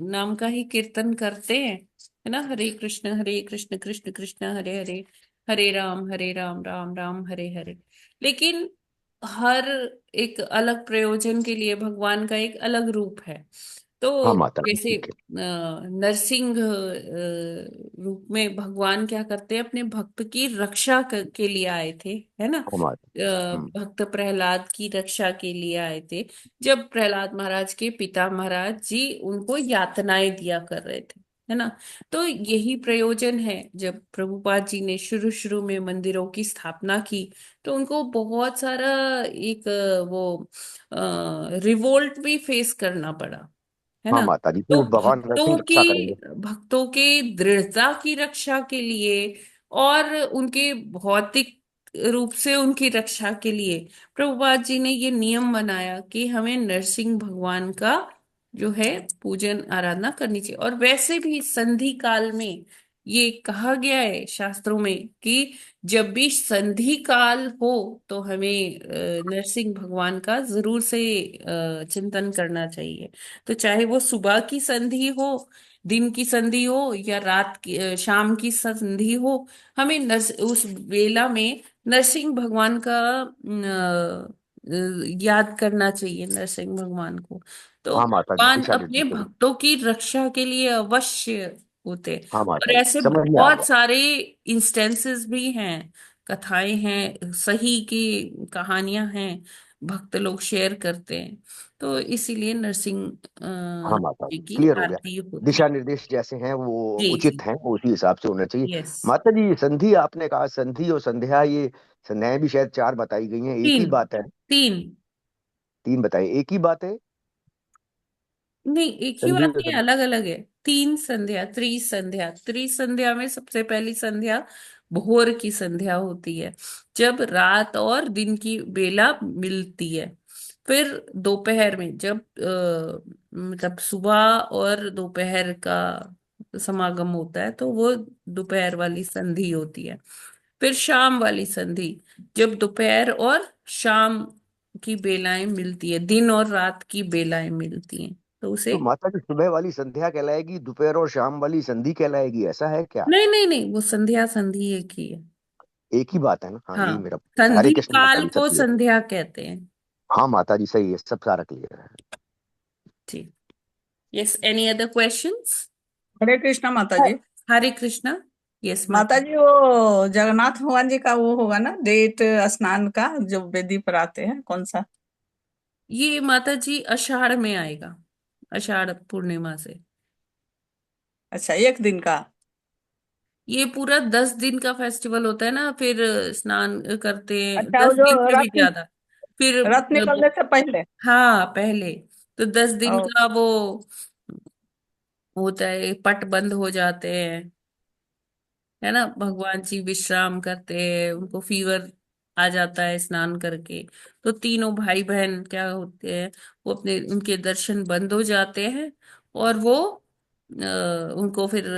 नाम का ही कीर्तन करते हैं, है ना, हरे कृष्ण कृष्ण कृष्ण हरे हरे, हरे राम राम राम हरे हरे। लेकिन हर एक अलग प्रयोजन के लिए भगवान का एक अलग रूप है। हाँ तो माता जी जैसे ठीक है। नरसिंह रूप में भगवान क्या करते हैं, अपने भक्त की रक्षा के लिए आए थे, है ना। हाँ माता। हम्म। भक्त प्रहलाद की रक्षा के लिए आए थे, जब प्रहलाद महाराज के पिता महाराज जी उनको यातनाएं दिया कर रहे थे, है ना। तो यही प्रयोजन है, जब प्रभुपाद जी ने शुरू शुरू में मंदिरों की स्थापना की, तो उनको बहुत सारा एक वो रिवोल्ट भी फेस करना पड़ा, है हाँ ना। माता जी, तो तो भगवान नरसिंह रक्षा करेंगे। भक्तों के दृढ़ता की रक्षा के लिए और उनके भौतिक रूप से उनकी रक्षा के लिए प्रभुपाद जी ने ये नियम बनाया कि हमें नरसिंह भगवान का जो है पूजन आराधना करनी चाहिए। और वैसे भी संधि काल में ये कहा गया है शास्त्रों में कि जब भी संधि काल हो तो हमें नरसिंह भगवान का जरूर से चिंतन करना चाहिए। तो चाहे वो सुबह की संधि हो, दिन की संधि हो, या रात की शाम की संधि हो, हमें उस वेला में नरसिंह भगवान का याद करना चाहिए, नरसिंह भगवान को। तो हाँ माता जी, भगवान दिशा अपने निर्देश करेंगे। भक्तों की रक्षा के लिए अवश्य होते। हाँ और माता जी, ऐसे समझ में आ बहुत गया। सारे इंस्टेंसेस भी हैं, कथाएं हैं, सही की कहानियां हैं, भक्त लोग शेयर करते हैं। तो इसीलिए नरसिंह हाँ माता जी जी, की क्लियर हो गया। आरती होती है। दिशा निर्देश जैसे हैं वो जी जी। उचित हैं, वो उसी हिसाब से होना चाहिए। यस। माता जी, संधि आपने कहा, संधि और संध्या, ये संध्याएं भी शायद 4 बताई गई हैं, एक ही तीन। बात है? तीन। 3 बताए, एक ही बात है? नहीं, एक ही संधि बात और नहीं, अलग अलग है। तीन संध्या, त्रिसंध्या। त्रिसंध्या में सबसे पहली संध्या भोर की संध्या होती है, जब रात और दिन की बेला मिलती है। फिर दोपहर में, जब मतलब सुबह और दोपहर का समागम होता है, तो वो दोपहर वाली संधि होती है। फिर शाम वाली संधि, जब दोपहर और शाम की बेलाएं मिलती है, दिन और रात की बेलाएं मिलती हैं, तो उसे। तो माता जी, सुबह वाली संध्या कहलाएगी, दोपहर और शाम वाली संधि कहलाएगी, ऐसा है क्या? नहीं नहीं नहीं, वो संध्या संधि एक ही है। एक ही बात है ना? हाँ, हाँ, यही मेरा point था। हरे संधि कृष्ण माता काल जी, सब को क्लियर। संध्या कहते हैं। हाँ माता जी, सही है, सब सारा क्लियर है। जी। Yes, any other questions? Hare Krishna Mata ji. हरे कृष्णा। यस माता माता। जी, वो जगन्नाथ भगवान जी का वो होगा ना डेट स्नान का, जो वेदी पर आते हैं, कौन सा? ये माता जी आषाढ़ में आएगा, आषाढ़ पूर्णिमा से। अच्छा, एक दिन का? ये पूरा 10 दिन का फेस्टिवल होता है ना, फिर स्नान करते हैं, अच्छा, वो 10 दिन जो से भी ज्यादा। फिर रथ निकलने से पहले। हाँ, पहले। तो 10 दिन ओ, का वो होता है, पट बंद हो जाते हैं, है ना। भगवान जी विश्राम करते हैं, उनको फीवर आ जाता है स्नान करके। तो तीनों भाई बहन क्या होते हैं, वो अपने उनके दर्शन बंद हो जाते हैं, और वो उनको फिर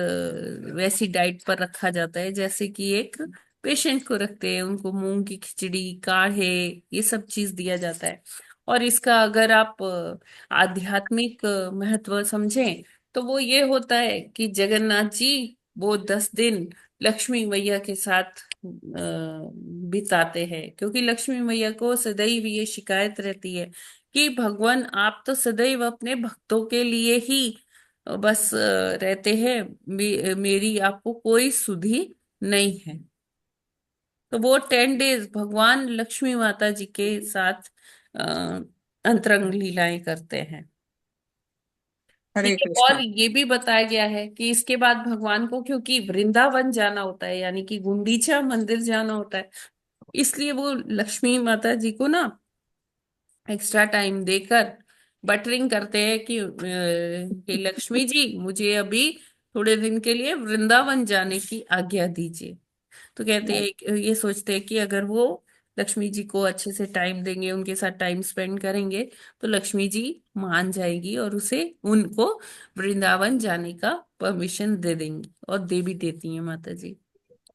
वैसी डाइट पर रखा जाता है जैसे कि एक पेशेंट को रखते हैं। उनको मूंग की खिचड़ी, काढ़े, ये सब चीज दिया जाता है। और इसका अगर आप आध्यात्मिक महत्व समझें, तो वो ये होता है कि जगन्नाथ जी वो 10 दिन लक्ष्मी मैया के साथ बिताते हैं, क्योंकि लक्ष्मी मैया को सदैव ये शिकायत रहती है कि भगवान आप तो सदैव अपने भक्तों के लिए ही बस रहते हैं, मेरी आपको कोई सुधि नहीं है। तो वो 10 डेज भगवान लक्ष्मी माता जी के साथ अ, अंतरंग लीलाएं करते हैं। ठीक हरे है। और कृष्णा। ये भी बताया गया है कि इसके बाद भगवान को, क्योंकि वृंदावन जाना होता है, यानी कि गुंडीचा मंदिर जाना होता है, इसलिए वो लक्ष्मी माता जी को ना एक्स्ट्रा टाइम देकर बटरिंग करते हैं कि लक्ष्मी जी, मुझे अभी थोड़े दिन के लिए वृंदावन जाने की आज्ञा दीजिए। तो कहते हैं, ये सोचते हैं कि अगर वो लक्ष्मी जी को अच्छे से टाइम देंगे, उनके साथ टाइम स्पेंड करेंगे, तो लक्ष्मी जी मान जाएगी और उसे उनको वृंदावन जाने का परमिशन दे देंगी, और दे भी देती हैं माता जी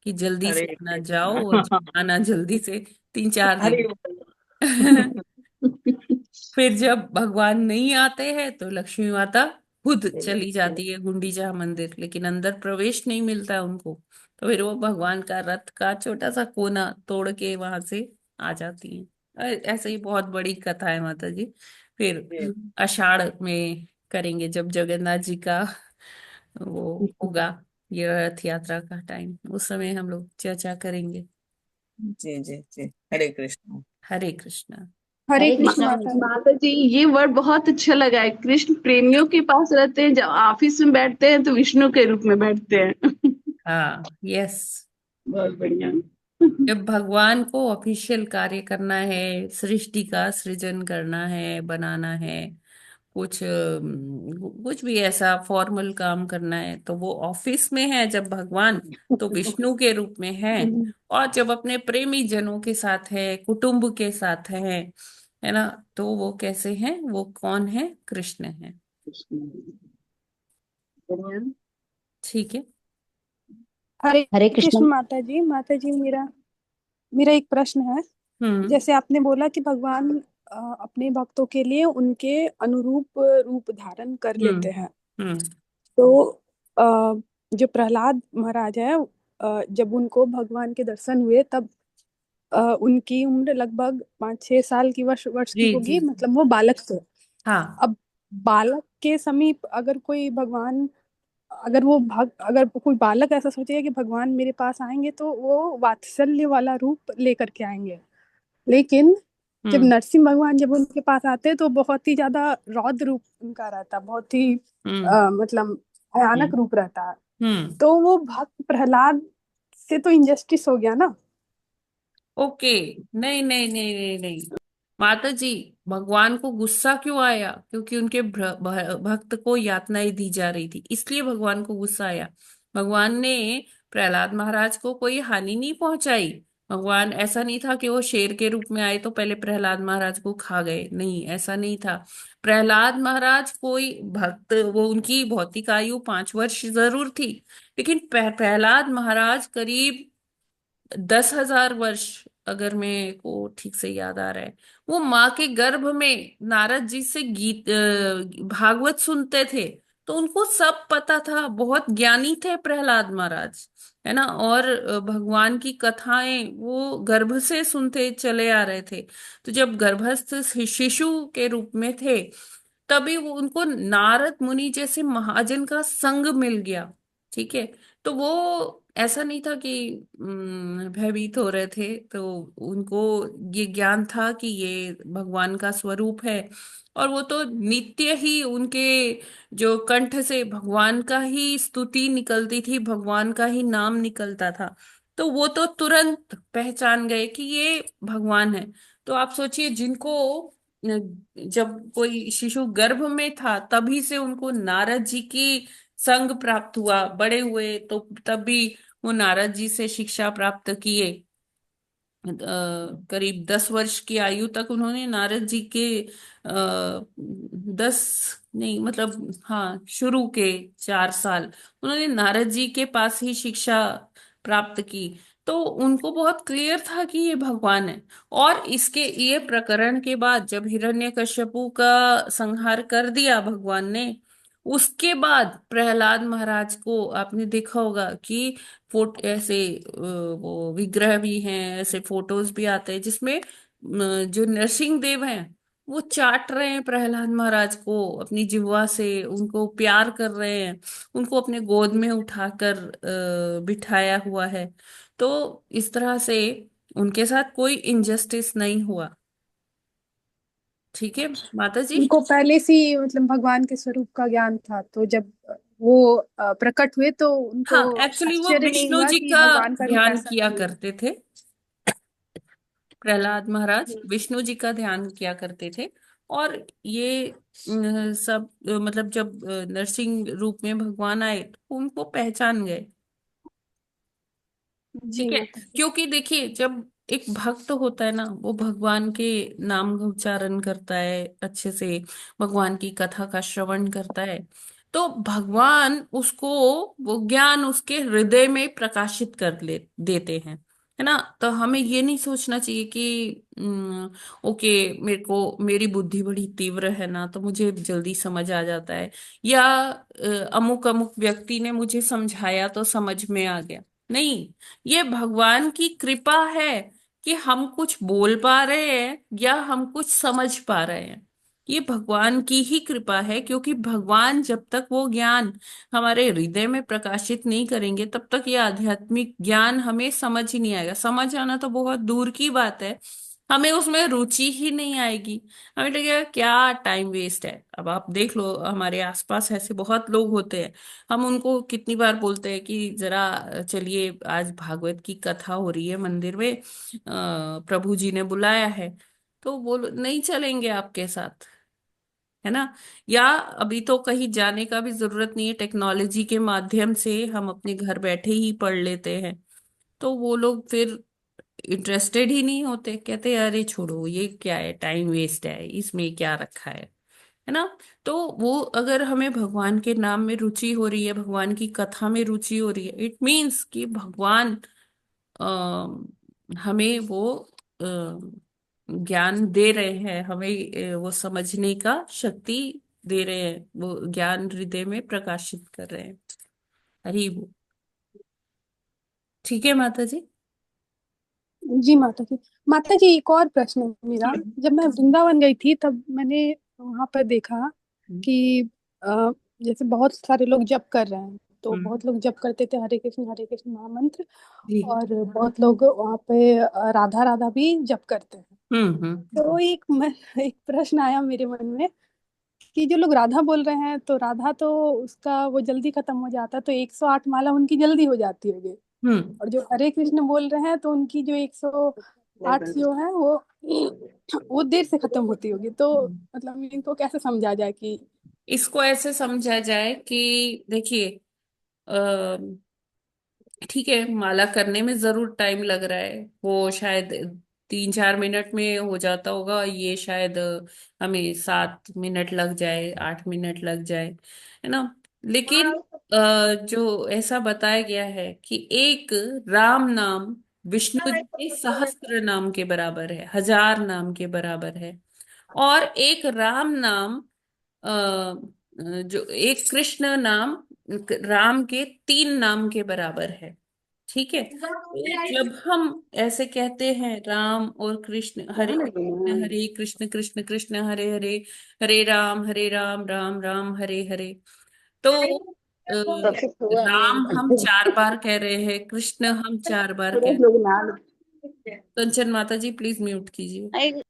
कि जल्दी हरे से आना, कृष्णा। जाओ और आना जल्दी से, 3-4 दिन। हरे बोल। फिर जब भगवान नहीं आते हैं तो लक्ष्मी माता खुद चली जाती है गुंडीचा मंदिर, लेकिन अंदर प्रवेश नहीं मिलता उनको। तो फिर वो भगवान का रथ का छोटा सा कोना तोड़ के वहां से आ जाती हैं। ऐसे ही बहुत बड़ी कथा है माता जी। फिर आषाढ़ में करेंगे जब जगन्नाथ जी का वो होगा, ये रथ यात्रा का टाइम, उस समय हम लोग चर्चा करेंगे। जी जी जी, हरे कृष्ण। हरे कृष्णा। हरे हरे कृष्ण कृष्णा। माता जी। माता जी, ये वर्ड बहुत अच्छा लगा है। कृष्ण प्रेमियों के पास रहते हैं, जब ऑफिस में बैठते हैं तो विष्णु के रूप में बैठते हैं। हाँ, यस। बहुत बढ़िया। जब भगवान को ऑफिशियल कार्य करना है, सृष्टि का सृजन करना है, बनाना है, कुछ भी ऐसा फॉर्मल काम करना है, तो वो ऑफिस में है जब भगवान, तो विष्णु के रूप में है। और जब अपने प्रेमी जनों के साथ है, कुटुंब के साथ है ना, तो वो कैसे हैं, वो कौन है, कृष्ण है। बढ़िया। ठीक है। हरे हरे कृष्णा। कृष्ण माता जी। माता जी, मेरा मेरा एक प्रश्न है। हम्म। जैसे आपने बोला कि भगवान अपने भक्तों के लिए उनके अनुरूप रूप धारण कर हम्म। लेते हैं। हम्म। तो जो प्रहलाद महाराज है, जब उनको भगवान के दर्शन हुए तब उनकी उम्र लगभग 5-6 साल की वर्ष वर्ष की जी जी। होगी, मतलब वो बालक थे। हाँ। अब बालक के समीप अगर कोई भगवान, अगर कोई बालक ऐसा सोचेगा कि भगवान मेरे पास आएंगे तो वो वात्सल्य वाला रूप लेकर के आएंगे। लेकिन जब हम्म। नरसिंह भगवान जब उनके पास आते हैं तो बहुत ही ज्यादा रौद्र रूप उनका रहता है, बहुत ही हम्म। मतलब भयानक हम्म। रूप रहता है। हम्म। तो वो भक्त प्रहलाद से तो इंजस्टिस हो गया ना। ओके। नहीं नहीं नहीं नहीं नहीं, माता जी, भगवान को गुस्सा क्यों आया? क्योंकि उनके भक्त को यातनाएं दी जा रही थी, इसलिए भगवान को गुस्सा आया। भगवान ने प्रहलाद महाराज को कोई हानि नहीं पहुंचाई। भगवान ऐसा नहीं था कि वो शेर के रूप में आए तो पहले प्रहलाद महाराज को खा गए, नहीं, ऐसा नहीं था। प्रहलाद महाराज कोई भक्त, वो उनकी भौतिक आयु 5 वर्ष जरूर थी, लेकिन प्रहलाद महाराज करीब 10,000 वर्ष, अगर मेरे को ठीक से याद आ रहा है, वो माँ के गर्भ में नारद जी से भागवत सुनते थे। तो उनको सब पता था, बहुत ज्ञानी थे प्रहलाद महाराज, है ना। और भगवान की कथाएं वो गर्भ से सुनते चले आ रहे थे। तो जब गर्भस्थ शिशु के रूप में थे, तभी वो उनको नारद मुनि जैसे महाजन का संग मिल गया। ठीक है। तो वो ऐसा नहीं था कि भयभीत हो रहे थे, तो उनको ये ज्ञान था कि ये भगवान का स्वरूप है। और वो तो नित्य ही उनके जो कंठ से भगवान का ही स्तुति निकलती थी, भगवान का ही नाम निकलता था। तो वो तो तुरंत पहचान गए कि ये भगवान है। तो आप सोचिए, जिनको जब कोई शिशु गर्भ में था तभी से उनको नारद जी की संग प्राप्त हुआ, बड़े हुए तो तब भी वो नारद जी से शिक्षा प्राप्त किए। करीब 10 वर्ष की आयु तक उन्होंने नारद जी के 10 नहीं, मतलब हाँ, शुरू के 4 साल उन्होंने नारद जी के पास ही शिक्षा प्राप्त की। तो उनको बहुत क्लियर था कि ये भगवान है। और इसके ये प्रकरण के बाद जब हिरण्यकश्यपु का संहार कर दिया भगवान ने, उसके बाद प्रहलाद महाराज को आपने देखा होगा कि ऐसे वो विग्रह भी हैं, ऐसे फोटोज भी आते हैं जिसमें जो नरसिंह देव हैं वो चाट रहे हैं प्रहलाद महाराज को अपनी जिह्वा से, उनको प्यार कर रहे हैं, उनको अपने गोद में उठाकर बिठाया हुआ है। तो इस तरह से उनके साथ कोई इनजस्टिस नहीं हुआ। ठीक है माता जी। उनको पहले से ही मतलब भगवान के स्वरूप का ज्ञान था, तो जब वो प्रकट हुए तो उनको हाँ, एक्चुअली वो आश्चर्य नहीं विष्णु हुआ जी कि का भगवान का रूप ध्यान ऐसा किया भी है। करते थे। प्रहलाद महाराज विष्णु जी का ध्यान किया करते थे। और ये सब मतलब जब नरसिंह रूप में भगवान आए तो उनको पहचान गए। जी ठीक है। माता जी। क्योंकि देखिए, जब एक भक्त होता है ना, वो भगवान के नाम का उच्चारण करता है अच्छे से, भगवान की कथा का श्रवण करता है, तो भगवान उसको वो ज्ञान उसके हृदय में प्रकाशित कर ले देते हैं, है ना। तो हमें ये नहीं सोचना चाहिए कि ओके, मेरे को मेरी बुद्धि बड़ी तीव्र है ना, तो मुझे जल्दी समझ आ जाता है, या अमुक अमुक व्यक्ति ने मुझे समझाया तो समझ में आ गया। नहीं, ये भगवान की कृपा है कि हम कुछ बोल पा रहे हैं या हम कुछ समझ पा रहे हैं। ये भगवान की ही कृपा है, क्योंकि भगवान जब तक वो ज्ञान हमारे हृदय में प्रकाशित नहीं करेंगे तब तक ये आध्यात्मिक ज्ञान हमें समझ ही नहीं आएगा। समझ आना तो बहुत दूर की बात है, हमें उसमें रुचि ही नहीं आएगी। हमें लगेगा क्या टाइम वेस्ट है। अब आप देख लो, हमारे आसपास ऐसे बहुत लोग होते हैं, हम उनको कितनी बार बोलते हैं कि जरा चलिए आज भागवत की कथा हो रही है मंदिर में, प्रभु जी ने बुलाया है, तो वो नहीं चलेंगे आपके साथ, है ना। या अभी तो कहीं जाने का भी जरूरत नहीं है, टेक्नोलॉजी के माध्यम से हम अपने घर बैठे ही पढ़ लेते हैं, तो वो लोग फिर इंटरेस्टेड ही नहीं होते, कहते हैं अरे छोड़ो ये क्या है, टाइम वेस्ट है, इसमें क्या रखा है ना। तो वो अगर हमें भगवान के नाम में रुचि हो रही है, भगवान की कथा में रुचि हो रही है, इट मीन्स कि भगवान हमें वो ज्ञान दे रहे हैं, हमें वो समझने का शक्ति दे रहे हैं, वो ज्ञान हृदय में प्रकाशित कर रहे हैं। हरी वो। ठीक है माता जी। जी माता जी। माता जी, एक और प्रश्न है मेरा। जब मैं वृंदावन गई थी तब मैंने वहां पर देखा कि जैसे बहुत सारे लोग जप कर रहे हैं, तो बहुत लोग जप करते थे हरे कृष्ण महामंत्र, जी। और बहुत लोग वहां पे राधा राधा भी जप करते हैं। तो एक प्रश्न आया मेरे मन में कि जो लोग राधा बोल रहे हैं, तो राधा तो उसका वो जल्दी खत्म हो जाता है, तो 108 माला उनकी जल्दी हो जाती होगी, और जो हरे कृष्ण बोल रहे हैं तो उनकी जो 108 जो है वो देर से खत्म होती होगी। तो मतलब इनको कैसे समझा जाए कि इसको ऐसे समझा जाए कि देखिए, ठीक है, माला करने में जरूर टाइम लग रहा है, वो शायद 3-4 मिनट में हो जाता होगा, ये शायद हमें 7 मिनट लग जाए, 8 मिनट लग जाए, है ना। लेकिन जो ऐसा बताया गया है कि एक राम नाम विष्णु जी के सहस्त्र नाम के बराबर है, 1000 नाम के बराबर है। और एक राम नाम जो एक कृष्ण नाम राम के 3 नाम के बराबर है। ठीक है, तो जब हम ऐसे कहते हैं राम और कृष्ण, हरे कृष्ण कृष्ण कृष्ण हरे हरे, हरे राम राम राम हरे हरे, तो राम हम 4 बार कह रहे हैं, कृष्ण हम 4 बार कह रहे हैं। कंचन माता जी प्लीज म्यूट कीजिए।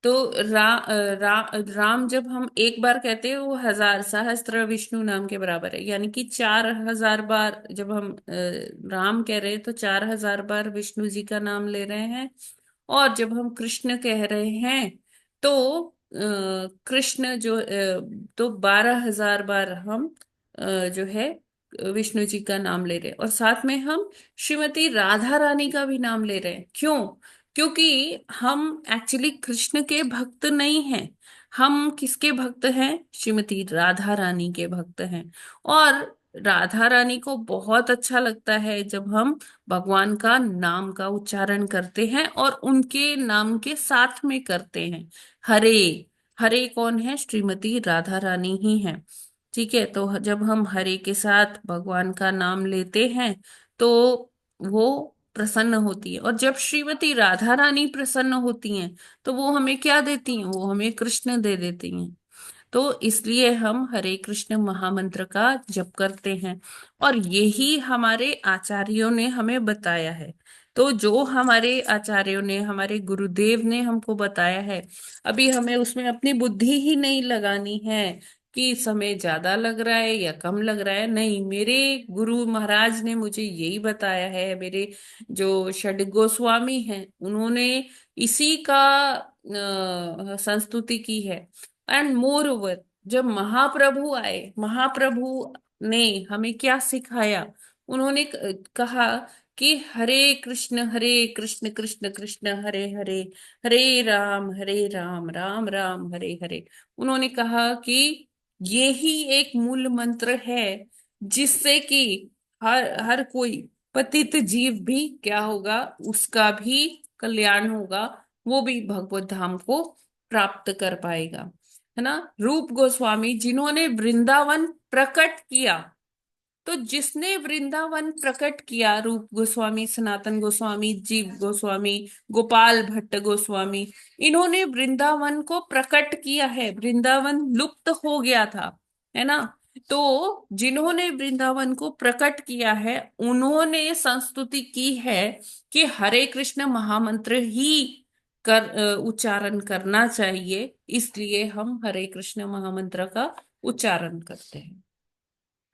तो राम जब हम एक बार कहते हैं वो 1000 सहस्त्र विष्णु नाम के बराबर है, यानी कि 4000 बार जब हम राम कह रहे हैं तो 4000 बार विष्णु जी का नाम ले रहे हैं। और जब हम कृष्ण कह रहे हैं तो कृष्ण जो तो 12,000 बार हम जो है विष्णु जी का नाम ले रहे हैं, और साथ में हम श्रीमती राधा रानी का भी नाम ले रहे हैं। क्यों? क्योंकि हम एक्चुअली कृष्ण के भक्त नहीं हैं, हम किसके भक्त हैं? श्रीमती राधा रानी के भक्त हैं। और राधा रानी को बहुत अच्छा लगता है जब हम भगवान का नाम का उच्चारण करते हैं और उनके नाम के साथ में करते हैं। हरे, हरे कौन है? श्रीमती राधा रानी ही है। ठीक है, तो जब हम हरे के साथ भगवान का नाम लेते हैं तो वो प्रसन्न होती है, और जब श्रीमती राधा रानी प्रसन्न होती हैं तो वो हमें क्या देती हैं? वो हमें कृष्ण दे देती हैं। तो इसलिए हम हरे कृष्ण महामंत्र का जप करते हैं, और यही हमारे आचार्यों ने हमें बताया है। तो जो हमारे आचार्यों ने, हमारे गुरुदेव ने हमको बताया है, अभी हमें उसमें अपनी बुद्धि ही नहीं लगानी है कि समय ज्यादा लग रहा है या कम लग रहा है। नहीं, मेरे गुरु महाराज ने मुझे यही बताया है, मेरे जो षड गोस्वामी हैं उन्होंने इसी का संस्तुति की है। एंड मोर ओवर, जब महाप्रभु आए, महाप्रभु ने हमें क्या सिखाया? उन्होंने कहा कि हरे कृष्ण कृष्ण कृष्ण हरे हरे, हरे राम राम राम हरे हरे। उन्होंने कहा कि यही एक मूल मंत्र है जिससे कि हर हर कोई पतित जीव भी क्या होगा, उसका भी कल्याण होगा, वो भी भगवत धाम को प्राप्त कर पाएगा, है ना। रूप गोस्वामी जिन्होंने वृंदावन प्रकट किया, तो जिसने वृंदावन प्रकट किया, रूप गोस्वामी, सनातन गोस्वामी, जीव गोस्वामी, गोपाल भट्ट गोस्वामी, इन्होंने वृंदावन को प्रकट किया है। वृंदावन लुप्त हो गया था, है ना। तो जिन्होंने वृंदावन को प्रकट किया है, उन्होंने संस्तुति की है कि हरे कृष्ण महामंत्र ही उच्चारण करना चाहिए। इसलिए हम हरे कृष्ण महामंत्र का उच्चारण करते हैं।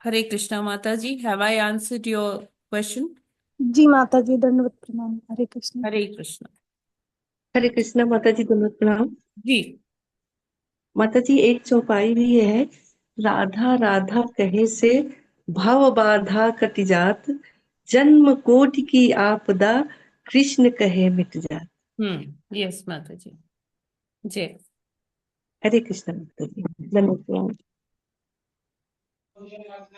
Hare Krishna Mata ji, have I answered your question? जी माता जी, दंडवत प्रणाम। हरे कृष्ण। हरे कृष्ण। हरे कृष्णा माता जी, दोनों प्रणाम। जी माता जी, एक चौपाई भी है, राधा राधा कहे से भव बाधा कटि जात, जन्म कोटि की आपदा कृष्ण कहे मिट जात। यस माता जी, जय। हरे कृष्ण माता जी, धन्यवाद प्रणाम।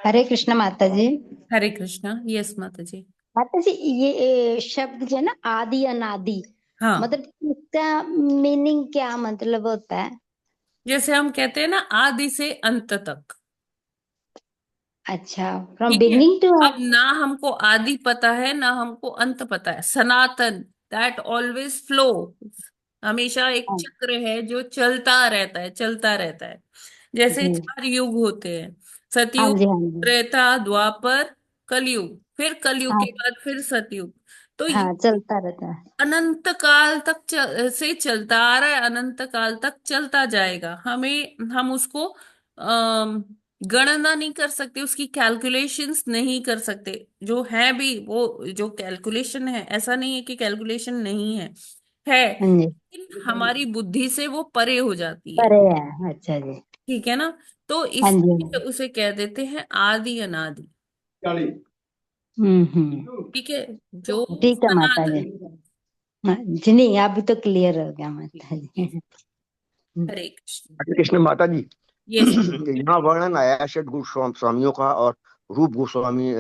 हरे कृष्ण माता जी। हरे कृष्णा, यस माता जी। माता जी, ये शब्द जो है ना, आदि अनादि, हाँ, मतलब इसका मीनिंग क्या मतलब होता है? जैसे हम कहते हैं ना, आदि से अंत तक। अच्छा, फ्रॉम ठीक है। बिगनिंग टू अब ना हमको आदि पता है, ना हमको अंत पता है। सनातन, दैट ऑलवेज फ्लो, हमेशा एक चक्र है जो चलता रहता है, चलता रहता है। जैसे जी। 4 युग होते हैं, हाँ सतयुग, जी, हाँ जी। त्रेता, द्वापर, कलयुग, फिर कलयुग हाँ के बाद फिर सतयुग। तो ये हाँ, चलता रहता है। अनंत काल तक से चलता आ रहा है, अनंत काल तक चलता जाएगा। हम उसको गणना नहीं कर सकते, उसकी कैलकुलेशंस नहीं कर सकते। जो है भी वो जो कैलकुलेशन है, ऐसा नहीं है कि कैलकुलेशन नहीं है हाँ जी, लेकिन हमारी बुद्धि से वो परे हो जाती है। परे है। अच्छा जी। ठीक है ना। तो हाँ जी, इसलिए उसे कह देते हैं आदि अनादि। हम्म। ठीक है, जो ठीक है माता जी। सनातन। हाँ जी, नहीं अभी तो क्लियर हो गया माता जी। हरे कृष्ण। हरे कृष्ण माता जी। यस। यहाँ वर्णन आया है षट गोस्वामियों का और रूप गोस्वामी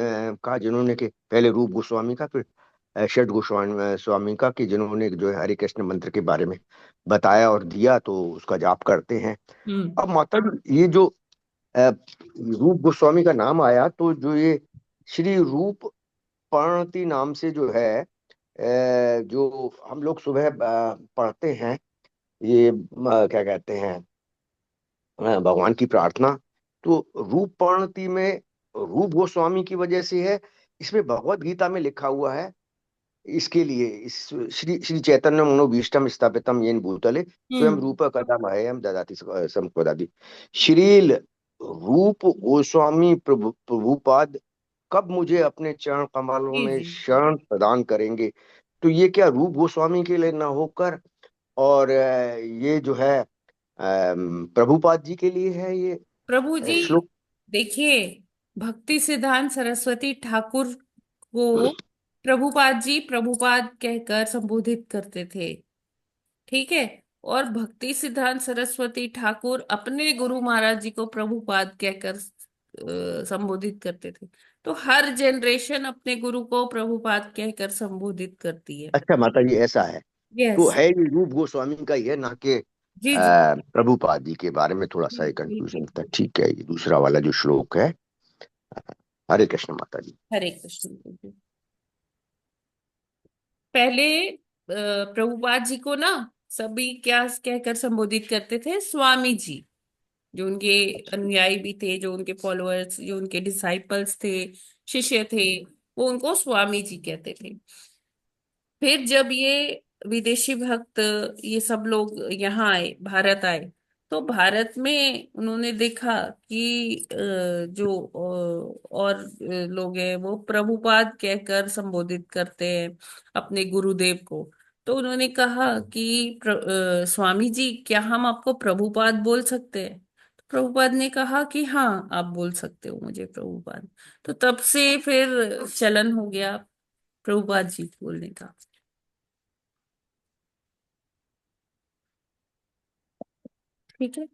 का, जिन्होंने के पहले रूप गोस्वामी का, फिर षट गोस्वामी स्वामी का, कि जिन्होंने जो है हरे कृष्ण मंत्र के बारे में बताया और दिया, तो उसका जाप करते हैं। अब माता जी, ये जो रूप गोस्वामी का नाम आया, तो जो ये श्री रूप पर्णति नाम से जो है, जो हम लोग सुबह पढ़ते हैं, ये क्या कहते हैं, भगवान की प्रार्थना, तो रूप पर्णति में रूप गोस्वामी की वजह से है। इसमें भगवत गीता में लिखा हुआ है इसके लिए, इस श्री श्री चैतन्य मनोभीष्टम स्थापितम येन भूतले स्वयं रूप कदा मह्यम ददाति संपदादि। श्रील रूप गोस्वामी प्रभुपाद कब मुझे अपने चरण कमलों जी में जी। शरण प्रदान करेंगे। तो ये क्या रूप गोस्वामी के लिए ना होकर, और ये जो है प्रभुपाद जी के लिए है ये प्रभु जी, श्लोक। देखिए, भक्ति सिद्धांत सरस्वती ठाकुर को प्रभुपाद जी प्रभुपाद कहकर संबोधित करते थे। ठीक है। और भक्ति सिद्धांत सरस्वती ठाकुर अपने गुरु महाराज जी को प्रभुपाद कहकर संबोधित करते थे। तो हर जनरेशन अपने गुरु को प्रभुपाद कहकर संबोधित करती है। अच्छा माता जी, ऐसा है। तो यस। है ये रूप गोस्वामी का ही है, ना कि जी जी। प्रभुपाद जी के बारे में थोड़ा सा कंफ्यूजन था। ठीक है, ये दूसरा वाला जो श्लोक है। हरे कृष्ण माता जी। हरे कृष्ण। पहले प्रभुपाद जी को ना सभी क्या कहकर संबोधित करते थे? स्वामी जी। जो उनके अनुयायी भी थे, जो उनके फॉलोअर्स, जो उनके डिसाइपल्स थे, शिष्य थे, वो उनको स्वामी जी कहते थे। फिर जब ये विदेशी भक्त, ये सब लोग यहाँ आए, भारत आए, तो भारत में उन्होंने देखा कि जो और लोग हैं वो प्रभुपाद कहकर संबोधित करते हैं अपने गुरुदेव को। तो उन्होंने कहा कि स्वामी जी, क्या हम आपको प्रभुपाद बोल सकते हैं? तो प्रभुपाद ने कहा कि हाँ, आप बोल सकते हो मुझे प्रभुपाद। तो तब से फिर चलन हो गया प्रभुपाद जी बोलने का। ठीक है।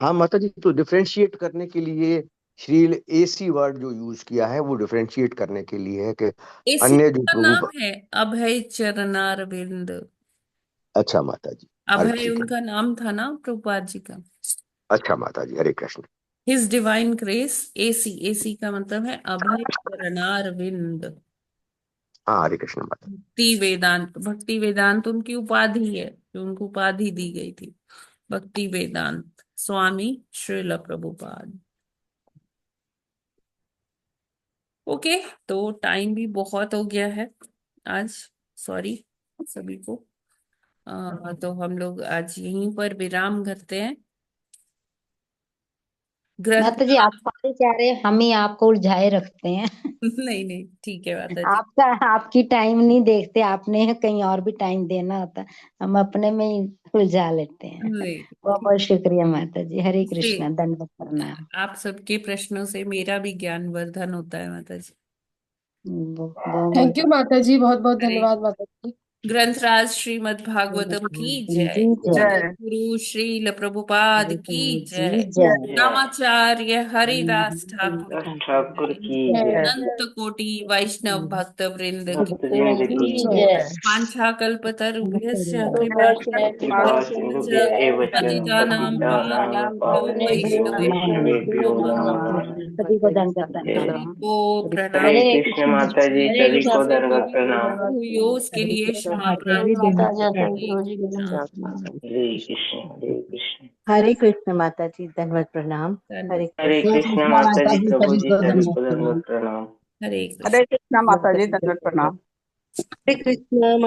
हाँ माता जी, तो डिफरेंशिएट करने के लिए श्रील एसी वर्ड जो यूज किया है, वो डिफरेंशिएट करने के लिए है कि इसी अन्य जो का नाम प्रभु। है अभय चरणारविंद। अच्छा माता जी, अभय ठीक है। उनका नाम था ना प्रभुपाद जी का। अच्छा Mata ji, Hare Krishna. His divine grace, AC, AC का मतलब है अभय चरणारविंद। हाँ हरे कृष्ण माता। भक्ति वेदांत, भक्ति वेदांत उनकी उपाधि है, जो उनको उपाधि दी गई थी, भक्ति वेदांत स्वामी श्रील प्रभुपाद। ओके, तो टाइम भी बहुत हो गया है आज, सॉरी सभी को। तो हम लोग आज यहीं पर विराम करते हैं। ग्रंथ माता जी आप सारे चाह रहे हम ही आपको उलझाए रखते हैं। नहीं नहीं ठीक है माता जी। आपका आपकी टाइम नहीं देखते, आपने कहीं और भी टाइम देना होता, हम अपने में ही उलझा लेते हैं। नहीं, बहुत बहुत शुक्रिया माता जी, हरे से कृष्णा, दंडवत प्रणाम। आप सबके प्रश्नों से मेरा भी ज्ञान वर्धन होता है माता जी। बहुत थैंक यू माता जी, बहुत बहुत हरे धन्यवाद माता जी। ग्रंथराज श्रीमद् भागवतम की जय। जी जय, गुरु श्रील प्रभुपाद की जी जय। जय। नामाचार्य हरिदास ठाकुर ठाकुर की की जय। अनंत कोटि वैष्णव भक्त वृंद की भक्तवृंद की जय। जय। वांछा कल्पतरुभ्यश्च कृपा कृपा सिंधुभ्य एव च पतितानां पतितानां पावनेभ्यो वैष्णवेभ्यो नमः। सभी को दंडवत जय। प्रणाम। को प्रणाम। हरे कृष्ण माता जी, सभी को दंडवत प्रणाम। योस के लिए क्षमा माता जी प्रार्थना। गुरु जी के नाम। हरे कृष्ण हरे कृष्ण। हरे कृष्ण माता जी, दंडवत प्रणाम। हरे हरे कृष्ण माता जी, प्रभु जी सभी को दंडवत प्रणाम। हरे हरे कृष्णा माता जी, दंडवत प्रणाम। हरे कृष्ण।